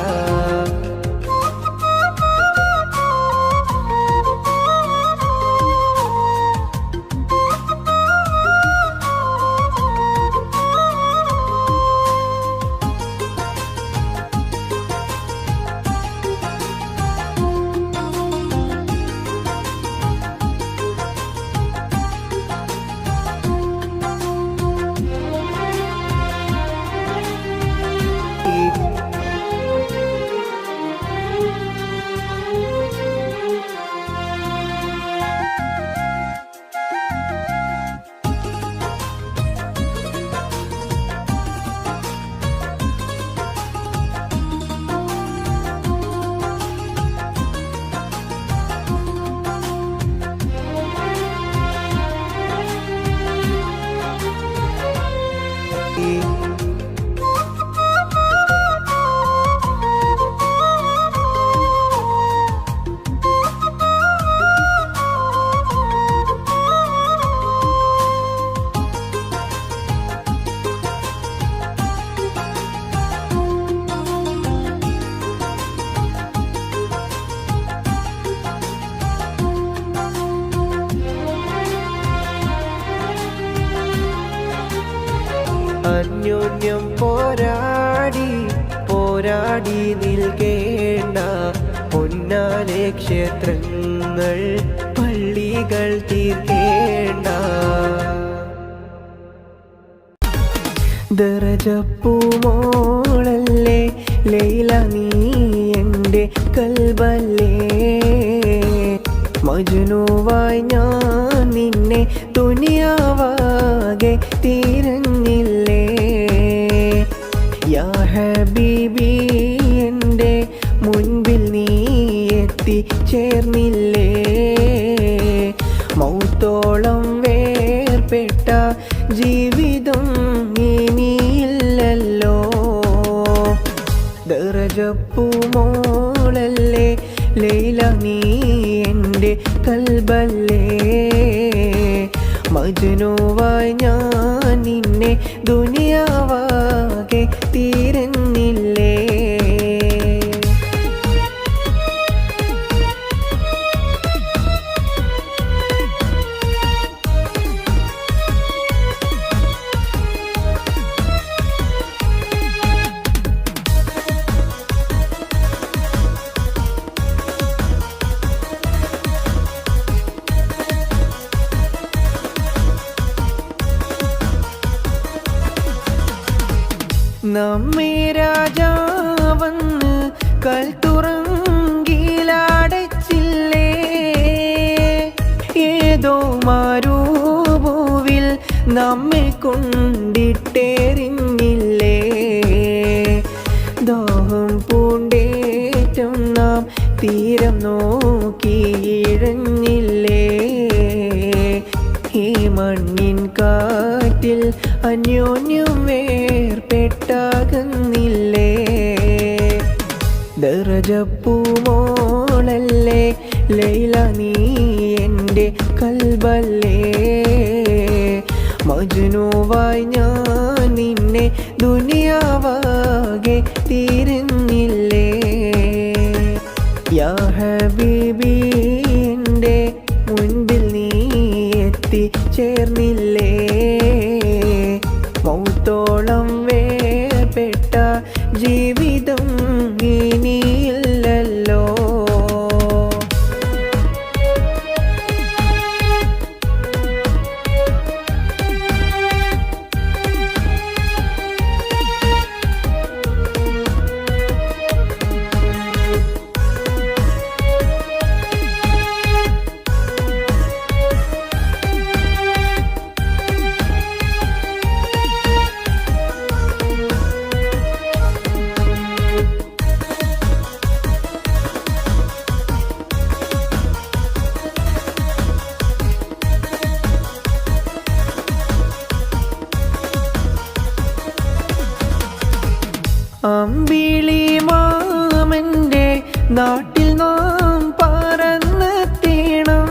അന്യോന്യം പോരാടി പോരാടി നിൽക്കേണ്ട പൊന്നാലെ ക്ഷേത്രങ്ങൾ പള്ളികൾ തീർക്കേണ്ട. ദറജപ്പൂമോളല്ലേ ലൈല നീ എൻ്റെ കൽബല്ലേ. മജ്നുവായി ഞാൻ നിന്നെ ദുനിയാവാകെ തിരഞ്ഞില്ലേ. യാ ഹബീബി എൻ്റെ മുൻപിൽ നീ എത്തിച്ചേർന്നില്ലേ. മൗത്തോളം വേർപെട്ട ജീവിതം ഇനിയില്ലല്ലോ. ദറജപ്പൂമോളല്ലേ ലൈല നീ എൻ്റെ കൽബല്ലേ മജ്നുവായി ഞാൻ നിന്നെ ദുനിയാവാകെ തീരുന്നില്ലേ നമ്മെ രാജാവന്ന് കൽത്തുറങ്കിലടച്ചില്ലേ ഏതോ മരുഭൂവിൽ നമ്മെ കൊണ്ടിട്ടെറിഞ്ഞില്ലേ ദാഹം പൂണ്ടേറ്റം നാം തീരം നോക്കിയിഴഞ്ഞില്ലേ ഈ മണ്ണിൻ കാറ്റിൽ അന്യോന്യം വേർപെട്ടാകുന്നില്ലേ ദറജപ്പൂമോളല്ലേ ലൈല നീ എൻ്റെ കൽബല്ലേ മജ്നുവായി ഞാൻ നിന്നെ ദുനിയാവാകെ തീരുന്നില്ലേ യാ ഹബീബി എൻ്റെ മുൻപിൽ നീ എത്തിച്ചേർന്നില്ലേ മൗത്തോളം വേർപെട്ട ജീവിതം ഇനിയില്ലല്ലോ അമ്പിളി മാമൻ്റെ നാട്ടിൽ നാം പറന്നെത്തണം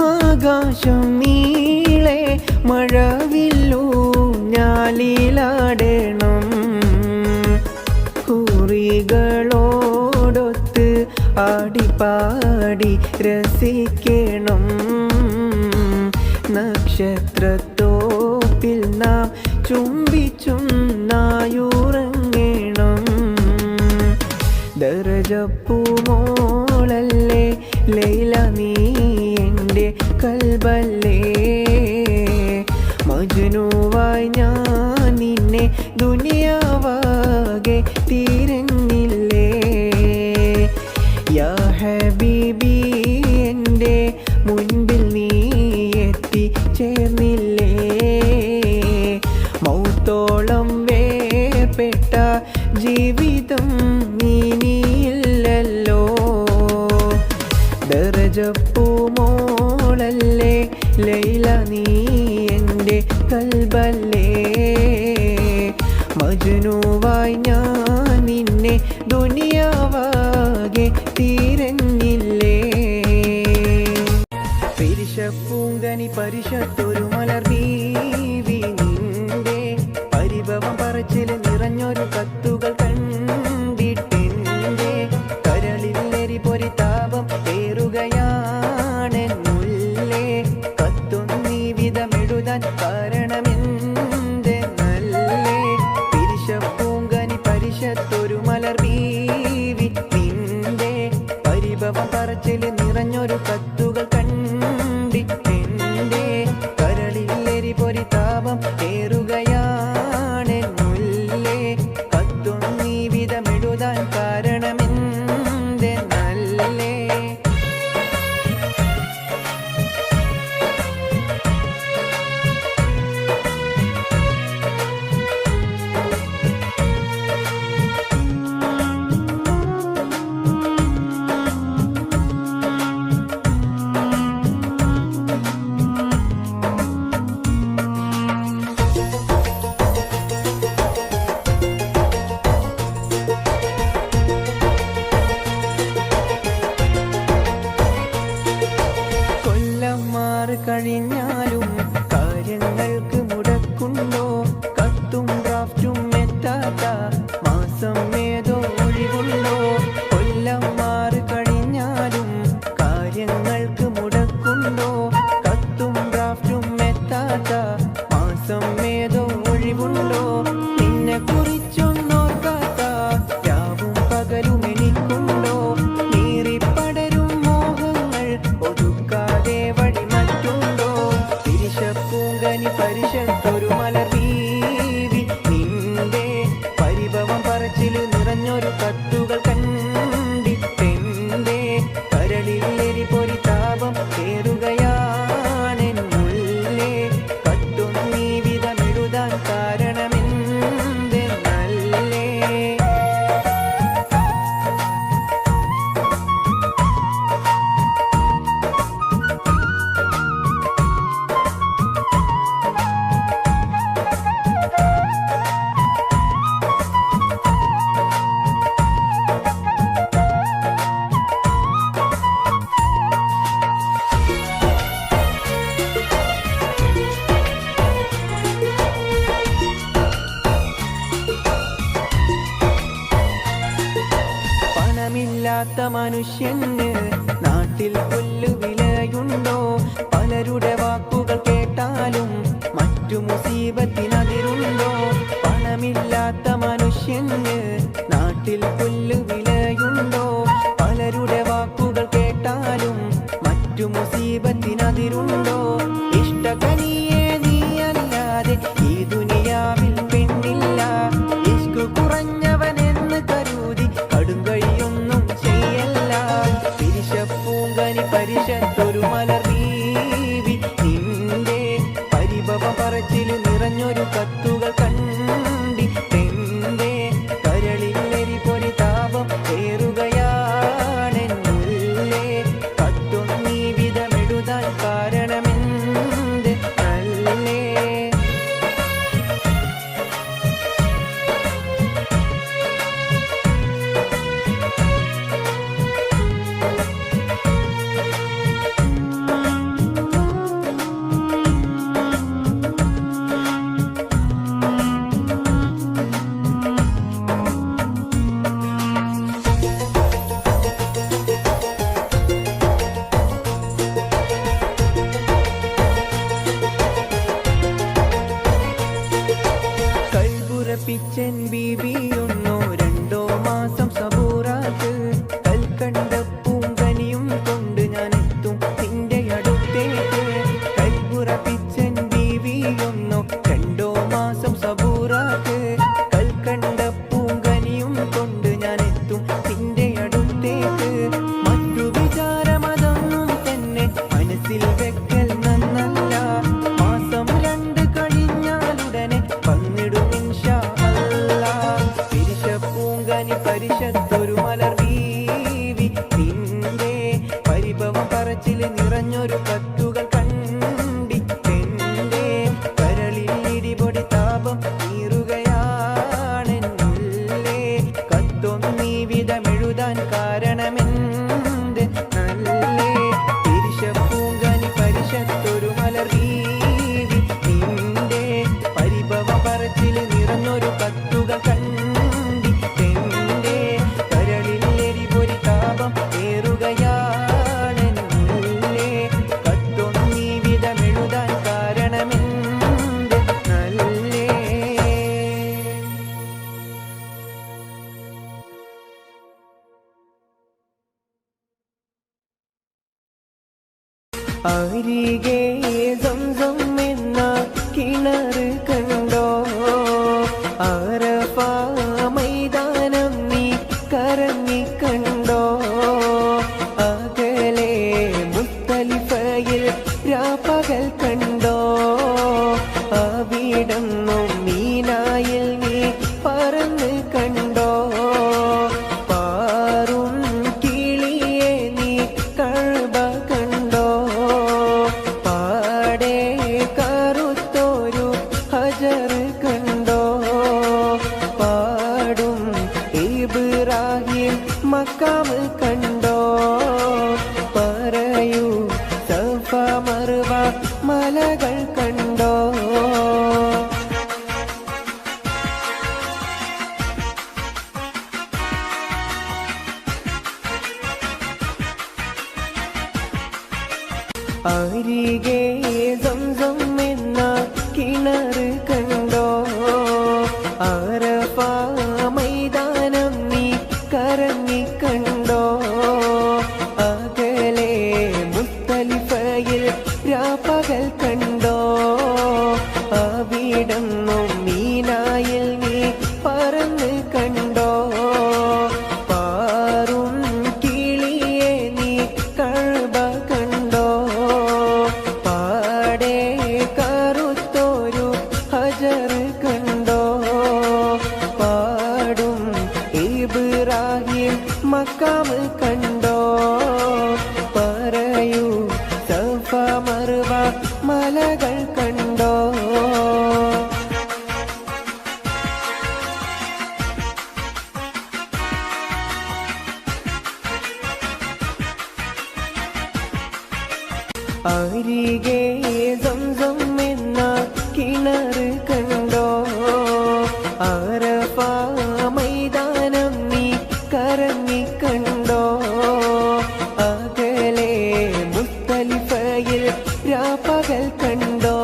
ആകാശം നീളെ മഴവില്ലൂഞ്ഞാലിലാടണം കുറികളോടൊത്ത് ആടിപ്പാടി രസിക്കണം നക്ഷത്രത്തോപ്പിൽ നാം ചുംബിച്ചും നായുറങ്ങണം ദറജപ്പൂമോളല്ലേ ലൈല നീ എൻ്റെ കൽബല്ലേ മജ്നുവായി ഞാൻ നിന്നെ ദുനിയാവാകെ തീരുന്നില്ലേ യാ ഹബീബി എൻ്റെ മുൻപിൽ നീ എത്തിച്ചേർന്നില്ലേ മൗത്തോളം വേർപെട്ട ജീവിതം ഇനിയില്ലല്ലോ ദറജപ്പൂമോളല്ലേ ലൈല നീ എൻ്റെ കൽബല്ലേ മജ്നുവായി ഞാൻ നിന്നെ ദുനിയാവാകെ തീരുന്നില്ലേ പിരിശപ്പൂങ്കനി പരിശത്തൊരു മലർ ബീവി നിന്റെ പരിഭവം പറച്ചിൽ നിറഞ്ഞൊരു കത്തുകൾ കണ്ടിട്ടെന്റെ കരളിൽ പൊരിതാപം ഏറുകയാണെന്നുള്ളേ കത്തുന്നീ വിധമെഴുതാൻ കാരണമെന്ത് നല്ലേ പിരിശപ്പൂങ്കനി പരിശത്തൊരു മലർ ബീവി നിന്റെ പരിഭവം പറച്ചിൽ നിറഞ്ഞൊരു കത്തുകൾ കണ്ടിട്ടെന്റെ കത്തും ഡ്രാഫ്റ്റും എത്താത്ത മാസം ഏതോ ഒഴിവുണ്ടോ? കൊല്ലം മാറി കഴിഞ്ഞാലും കാര്യങ്ങൾക്ക് മുടക്കുണ്ടോ? കത്തും ഡ്രാഫ്റ്റും എത്താത്ത മാസം ഏതോ ഒഴിവുണ്ടോ? നിന്നെ കുറിച്ചൊന്നോർക്കാത്ത രാവും പകലും എനിക്കുണ്ടോ? നീറിപ്പടരും മോഹങ്ങൾ ഒതുക്കാതെ വഴി മറ്റുണ്ടോ? തിരിശപ്പൂങ്കനി പരിശത്തൊരു മലർവീവി നിന്റെ പരിഭവം പറച്ചില് നിറഞ്ഞൊരു കത്തുകൾ കണ്ടിട്ടെന്റെ കരളിൽ എരിപൊരി താപം കേറുകയാണെന്നുള്ളേ. കത്തും നീ വിധമെഴുതാൻ കാരണമെന്തെന്നല്ലേ? പണമില്ലാത്ത മനുഷ്യന് നാട്ടിൽ പുല്ലുവിലയുണ്ടോ? പലരുടെ വാക്കുകൾ കേട്ടാലും മറ്റു മുസീബത്തിനതിരുണ്ടോ? പണമില്ലാത്ത മനുഷ്യന് നാട്ടിൽ പുല്ലുവിലയുണ്ടോ? പലരുടെ വാക്കുകൾ കേട്ടാലും മറ്റു മുസീബത്തിനതിരുണ്ടോ? ഇഷ്ടകനിയെ നീയല്ലാതെ ഈ ദുനിയാവിൽ പെണ്ണില്ല. ഇഷ്ക് കുറഞ്ഞവനെന്ന് കരുതി കടുങ്കഴിയൊന്നും ചെയ്യല്ല. തിരിശപ്പൂങ്കനി പരിശത്തൊരു മലർവീവി നിന്റെ പരിഭവം പറച്ചില് നിറഞ്ഞൊരു കത്തുകൾ കണ്ടിട്ടെന്റെ കരളിൽ എരിപൊരി താപം കേറുകയാണെന്നുള്ളേ. കത്തും നീ വിധമെഴുതാൻ കാരണമെന്ത് നല്ലേ? കൽപുറപ്പിച്ചൻ ബീവിയൊന്നോ രണ്ടോ മാസം സബൂറാക്ക്. കൽക്കണ്ട പൂങ്കനിയും കൊണ്ട് ഞാൻ എത്തും നിന്റെ അടുത്തേക്ക്. കൽപുറപ്പിച്ചൻ ബീവിയൊന്നോ രണ്ടോ മാസം സബൂറാക്ക്. കൽക്കണ്ട പൂങ്കനിയും കൊണ്ട് ഞാൻ എത്തും നിന്റെ അടുത്തേക്ക്. മറ്റു വിചാരമതൊന്നും തന്നെ മനസ്സിൽ വെക്കൽ നന്നല്ല. മാസം 2 കഴിഞ്ഞാലുടനെ വന്നിടും ഇൻഷാ അല്ലാഹ്. തിരിശപ്പൂങ്കനി പരിശത്തൊരു മലർവീവി നിന്റെ പരിഭവം പറച്ചില് നിറഞ്ഞൊരു കത്തുകൾ കണ്ടിട്ടെന്റെ കരളിൽ ഇടിപൊടി താപം നീറുകയാണെന്നുള്ളേ. കത്തും നീ വിധമെഴുതാൻ കാരണമെന്ത് നല്ലേ? തിരിശപ്പൂങ്കനി പരിശത്തൊരു മലർവീവി നിന്റെ പരിഭവം പറച്ചില് നിറഞ്ഞൊരു കത്തുകൾ കണ്ടിട്ടെന്റെ കരളിൽ എരിപൊരി താപം കേറുകയാണെന്നുള്ളേ. കത്തും നീ വിധമെഴുതാൻ കാരണമെന്ത് നല്ലേ? അരികെ സംസം എന്ന കിണറ് കണ്ടോ? അറഫ മൈതാനം നീ കറങ്ങി കണ്ടോ? അകലെ മുസ്തലിഫയിൽ രാപ്പകൽ കണ്ടോ? അവിടന്നും മീനായിൽ നീ പറന്ന് കണ്ടോ? പാറും കിളിയെ നീ കഅബ കണ്ടോ? അരികെ സംസം എന്ന കിണറ് കണ്ടോ അറഫ മൈതാനം നീ കറങ്ങി കണ്ടോ അകലെ മുസ്തലിഫയിൽ രാപ്പകൽ കണ്ടോ അവിടന്നും മീനായിൽ നീ പറന്ന് കണ്ടോ പാറും കിളിയെ നീ കഅബ കണ്ടോ പാടെ കറുത്തൊരു ഹജർ കണ്ടോ പാടും ഇബ്രാഹിം മക്കാം കണ്ടോ പറയൂ സഫ മർവ മലകൾ കണ്ടോ അരികെ സംസം എന്ന കിണറ് കണ്ടോ അറഫ മൈതാനം നീ കറങ്ങി കണ്ടോ അകലെ മുസ്തലിഫയിൽ രാപ്പകൽ കണ്ടോ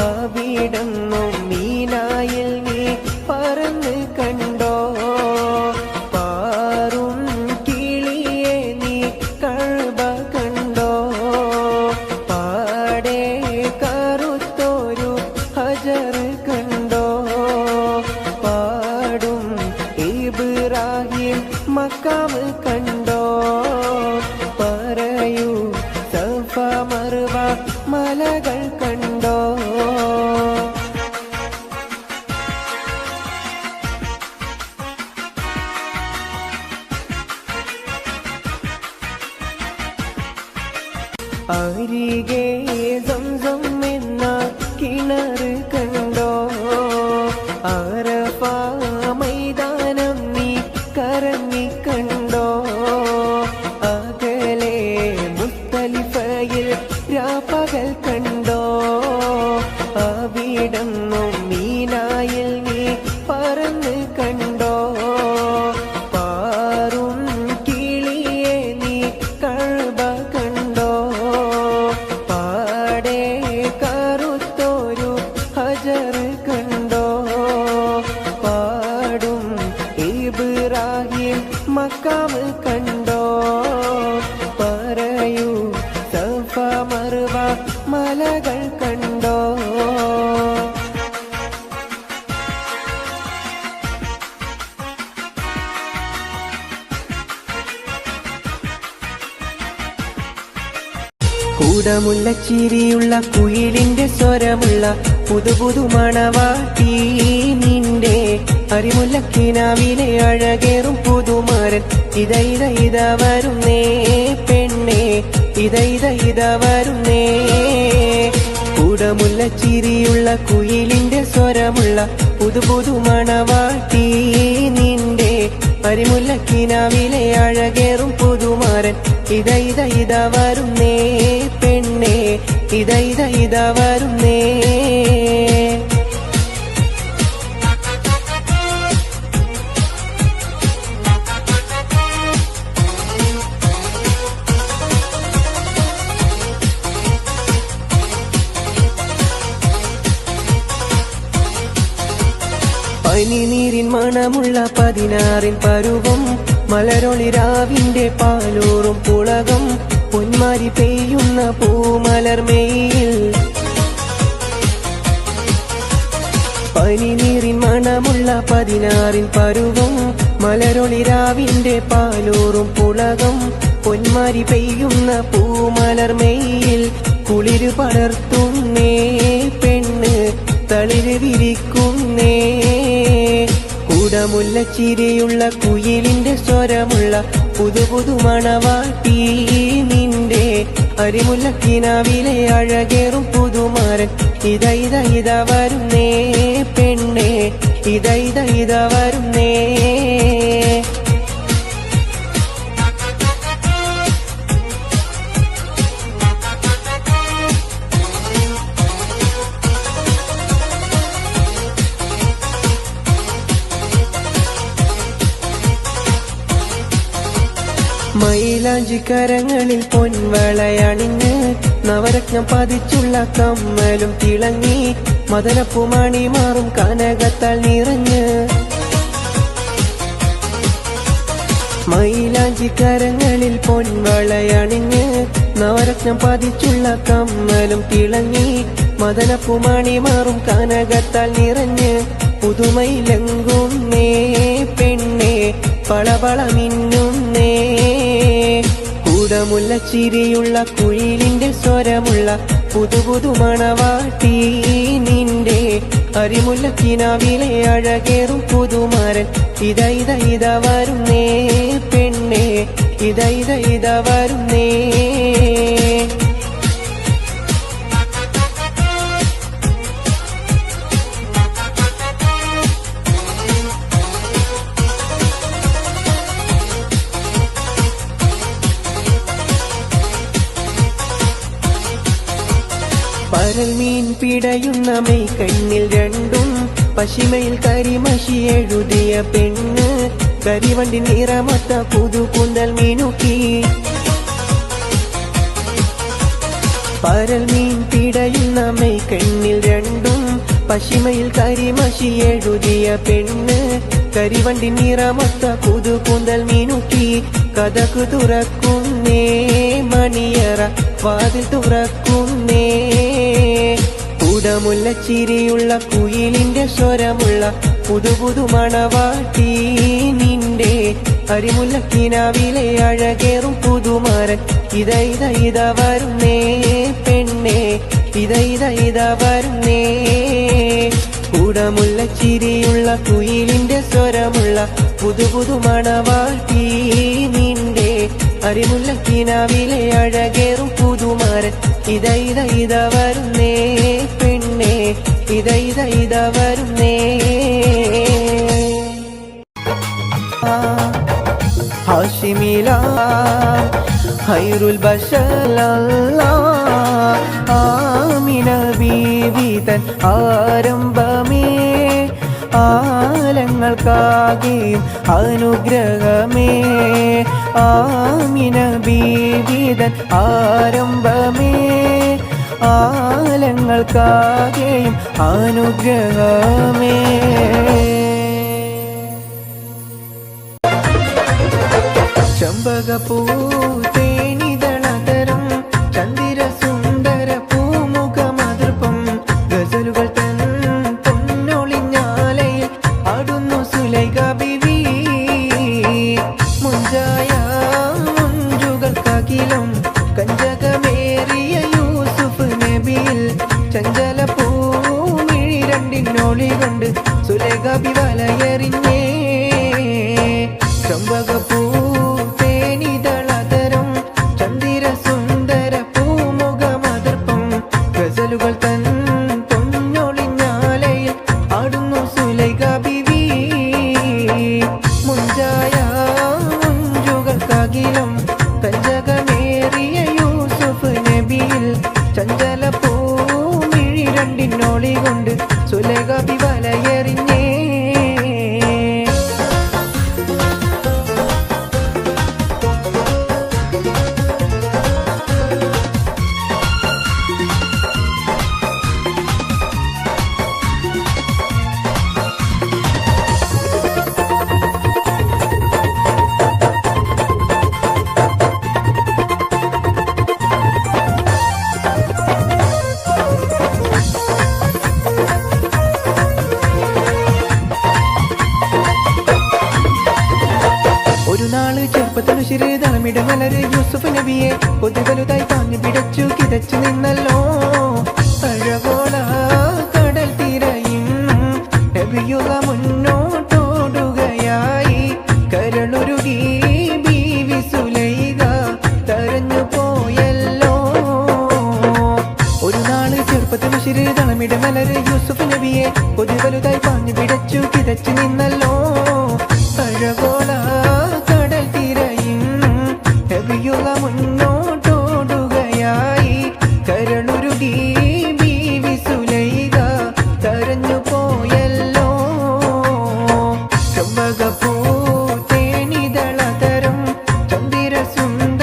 അവിടന്നും മീനായിൽ നീ പറന്ന് കണ്ടോ പാറും കിളിയെ നീ കഅബ കണ്ടോ പാടെ കറുത്തൊരു ഹജർ കണ്ടോ പാടും ഇബ്രാഹിം മക്കാം കണ്ടോ പറയൂ സഫ മർവ മലകൾ കണ്ടോ അരികെ സംസം എന്ന കിണറ് കണ്ടോ അറഫ മൈതാനം നീ കറങ്ങി കണ്ടോ അകലെ മുസ്തലിഫയിൽ രാപ്പകൽ കണ്ടോ അവിടന്നും മീനായിൽ നീ പറന്ന് കണ്ടോ പാറും കിളിയെ നീ കഅബ കണ്ടോ പാടെ കറുത്തൊരു ഹജർ കണ്ടോ പാടും ഇബ്രാഹിം മക്കാം കണ്ടോ പറയൂ സഫ മർവ മലകൾ കണ്ടോ കൂടമുള്ള ചിരിയുള്ള കുയിലിന്റെ സ്വരമുള്ള പുതുപുതു മണവാട്ടി നിന്റെ അരിമുല്ലക്കിനാവിലെ അഴകേറും പുതുമാരൻ ഇത വരുന്നേ പെണ്ണേ ഇത വരുന്നേ കൂടമുള്ള ചിരിയുള്ള കുയിലിന്റെ സ്വരമുള്ള പുതുപുതു മണവാട്ടി നിന്റെ അരിമുല്ലക്കിനാവിലെ അഴകേറും പുതുമാരൻ ഇത വരുന്നേ പെണ്ണേ ഇത വരുന്നേ പനിനീരിൻ മണമുള്ള 16 പരുവം മലരൊളിരാവിന്റെ പാലൂറും പുളകം പൊന്മാരി പെയ്യുന്ന പൂമലർമയിൽ പനിനീരിൻ മണമുള്ള 16 പരുവം മലരൊളിരാവിന്റെ പാലൂറും പുളകം പൊന്മാരി പെയ്യുന്ന പൂമലർമയിൽ കുളിര് പടർത്തുന്നേ പെണ്ണ് തളിര് വിരിക്കുന്നേ കൂടമുള്ള ചിരിയുള്ള കുയിലിന്റെ സ്വരമുള്ള പുതുപുതു മണവാട്ടി നിന്റെ അരിമുല്ലക്കിനാവിലെ അഴകേറും പുതുമാരൻ ഇത വരുന്നേ പെണ്ണേ ഇത വരുന്നേ മയിൽ മൈലാഞ്ചിക്കരങ്ങളിൽ പൊൻവളയണിഞ്ഞ് നവരത്നം പതിച്ചുള്ള കമ്മലും തിളങ്ങി മദനപ്പുമണി മാറും കനകത്താൽ നിറഞ്ഞ് മൈലാഞ്ചിക്കരങ്ങളിൽ പൊൻവളയണിഞ്ഞ് നവരത്നം പതിച്ചുള്ള കമ്മലും തിളങ്ങി മദനപ്പുമണി മാറും കനകത്താൽ നിറഞ്ഞ് പുതുമയിലെങ്കുന്നേ പെണ്ണേ പളപള മിന്നുന്നേ കൂടമുല്ല ചിരിയുള്ള കുയിലിന്റെ സ്വരമുള്ള പുതു മണവാട്ടി നിന്റെ അരിമുല്ല കിനാവിലെ അഴകേറും പുതുമാരൻ ഇത വരുന്നേ പെണ്ണേ ഇത വരുന്നേ പരൽ മീൻ പിടയുന്ന മെയ് കണ്ണിൽ രണ്ടും പശിമയിൽ കരിമഷി എഴുതിയ പെണ്ണ് കരിവണ്ടി നിറമൊത്ത പുതുകുന്തൽ മീനുക്കി പരൽ മീൻ പിടയുന്ന മെയ് കണ്ണിൽ രണ്ടും പശിമയിൽ കരിമഷി എഴുതിയ പെണ്ണ് കരിവണ്ടി നിറമൊത്ത പുതുകുന്തൽ മീനുക്കി കഥകു തുറക്കുന്നേ മണിയറ വാതിൽ തുറക്കുന്നേ കൂടമുല്ല ചിരിയുള്ള കുയിലിന്റെ സ്വരമുള്ള പുതു മണവാട്ടി നിന്റെ അരിമുല്ല കിനാവിലെ അഴകേറും പുതുമാരൻ ഇത വരുന്നേ പെണ്ണേ ഇത വരുന്നേ കൂടമുല്ല ചിരിയുള്ള കുയിലിന്റെ സ്വരമുള്ള പുതു മണവാട്ടി നിന്റെ അരിമുല്ല കിനാവിലെ അഴകേറും പുതുമാരൻ ഇത വരുന്നേ പെണ്ണേ ഇത വരുന്നേ ഹാഷിമില ഖൈറുൽ ബശർ ആമിന ബീവി തൻ ആരംഭമേ ആലങ്ങൾക്കാകെയും അനുഗ്രഹമേ ആമിന ബീവി തൻ ആരംഭമേ ആലങ്ങൾക്കാകെയും അനുഗ്രഹമേ ചമ്പകപ്പൂ തേനിതളതരം ചന്ദിര സുന്ദര പൂമുഖമതൃപ്പം ഗസലുകൾ തൻ പൊന്നൊളിഞ്ഞാലയിൽ ആടുന്നു സുലൈഖ ബിവി മുഞ്ചായ മുഞ്ചുകൾക്കകിലും കഞ്ചകമേറിയ യൂസുഫ് നബിയിൽ ചഞ്ചല പൂമിഴി രണ്ടിനൊളി കൊണ്ട് സുലൈഖ ബി വലയെറിഞ്ഞേ ചമ്പകപ്പൂ തേനിതളതരം ചന്ദിര സുന്ദര പൂമുഖമതർപ്പം ഗസലുകൾ തൻ പൊന്നൊളിഞ്ഞാലയിൽ ആടുന്നു സുലൈഖ ബിവി മുഞ്ചായ മുഞ്ചുകൾക്കകിലും കഞ്ചകമേറിയ യൂസുഫ് നബിയിൽ ചഞ്ചല പൂമിഴി രണ്ടിനൊളി കൊണ്ട് സുലൈഖ ബി വലയെറിഞ്ഞേ തലമിടമലര് യൂസുഫ് നബിയെ കൊതുകലുതായി പാഞ്ഞു പിടച്ചു കിതച്ചു നിന്നല്ലോ അഴകോള കടൽ തിരയും നബിയുക മുന്നോട്ടോടുകയായി കരളുരുകി ബീവി സുലൈഖ തരഞ്ഞു പോയല്ലോ ഒരു നാള് ചെറുപ്പത്തിൽ ശിര് തലമിടമലര് യൂസുഫ് നബിയെ കൊതുകലുതായി പാഞ്ഞു പിടച്ചു കിതച്ചു നിന്നല്ലോ അഴകോള കടൽ തിരയും നബിയുക മുന്നോട്ടോടുകയായി കരളുരുകി ബീവി സുലൈഖ തരഞ്ഞു പോയല്ലോ ചമ്പകപ്പൂ തേനിതളതരം ചന്ദിര സുന്ദര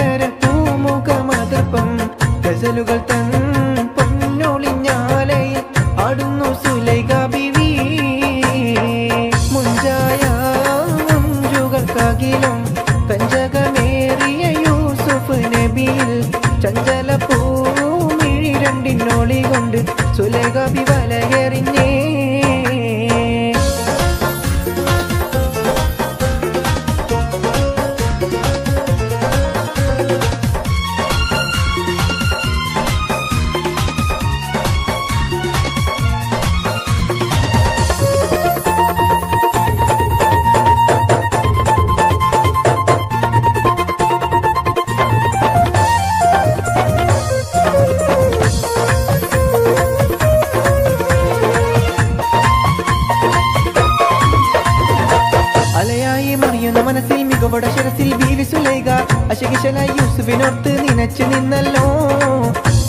മനസ്സിൽ മികവോടെ ശിരസിൽ ബീവി സുലൈഖ അശകിശലായി യൂസുഫിനോർത്ത് നിനച്ചു നിന്നല്ലോ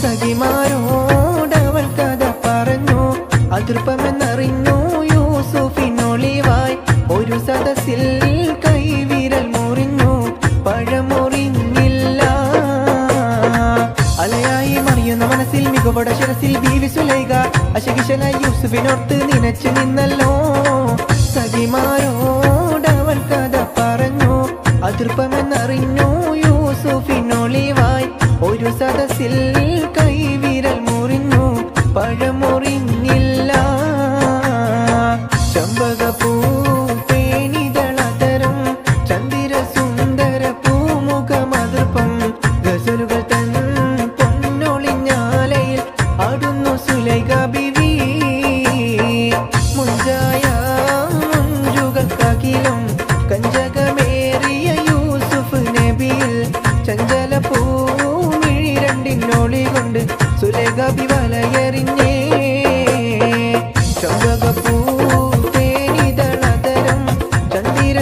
സഖിമാരോടവൾ കഥ പറഞ്ഞു അതൃപ്പമെന്നറിഞ്ഞു യൂസുഫിനൊളിവായി ഒരു സദസ്സിൽ കൈവിരൽ മുറിഞ്ഞു പഴമുറിഞ്ഞില്ല അലയായി മറിയുന്ന മനസ്സിൽ മികവോടെ ശിരസിൽ ബീവി സുലൈഖ അശകിശലായി യൂസുഫിനോർത്ത് നിനച്ചു നിന്നല്ലോ സഖിമാരോടവൾ കഥ പറഞ്ഞു അതൃപ്പമെന്നറിഞ്ഞു യൂസുഫിനൊളിവായി ഒരു സദസ്സിൽ കൈവിരൽ മുറിഞ്ഞു പഴമുറിഞ്ഞില്ല ചമ്പകപ്പൂ പേണിതളതരം ചന്ദിര സുന്ദര പൂമുഖമതൃപ്പം ഗസലുകൾ തൻ പൊന്നൊളിഞ്ഞാലയിൽ ആടുന്നു സുലൈഖ ബിവി മുഞ്ചായ മുഞ്ചുകൾക്കകിലും കഞ്ചകമേറിയ യൂസുഫ് നബിയിൽ ചഞ്ചല പൂമിഴി രണ്ടിനൊളി കൊണ്ട് സുലൈഖ ബി വലയെറിഞ്ഞേ ചമ്പകപ്പൂ തേനിതളതരം ചന്ദിര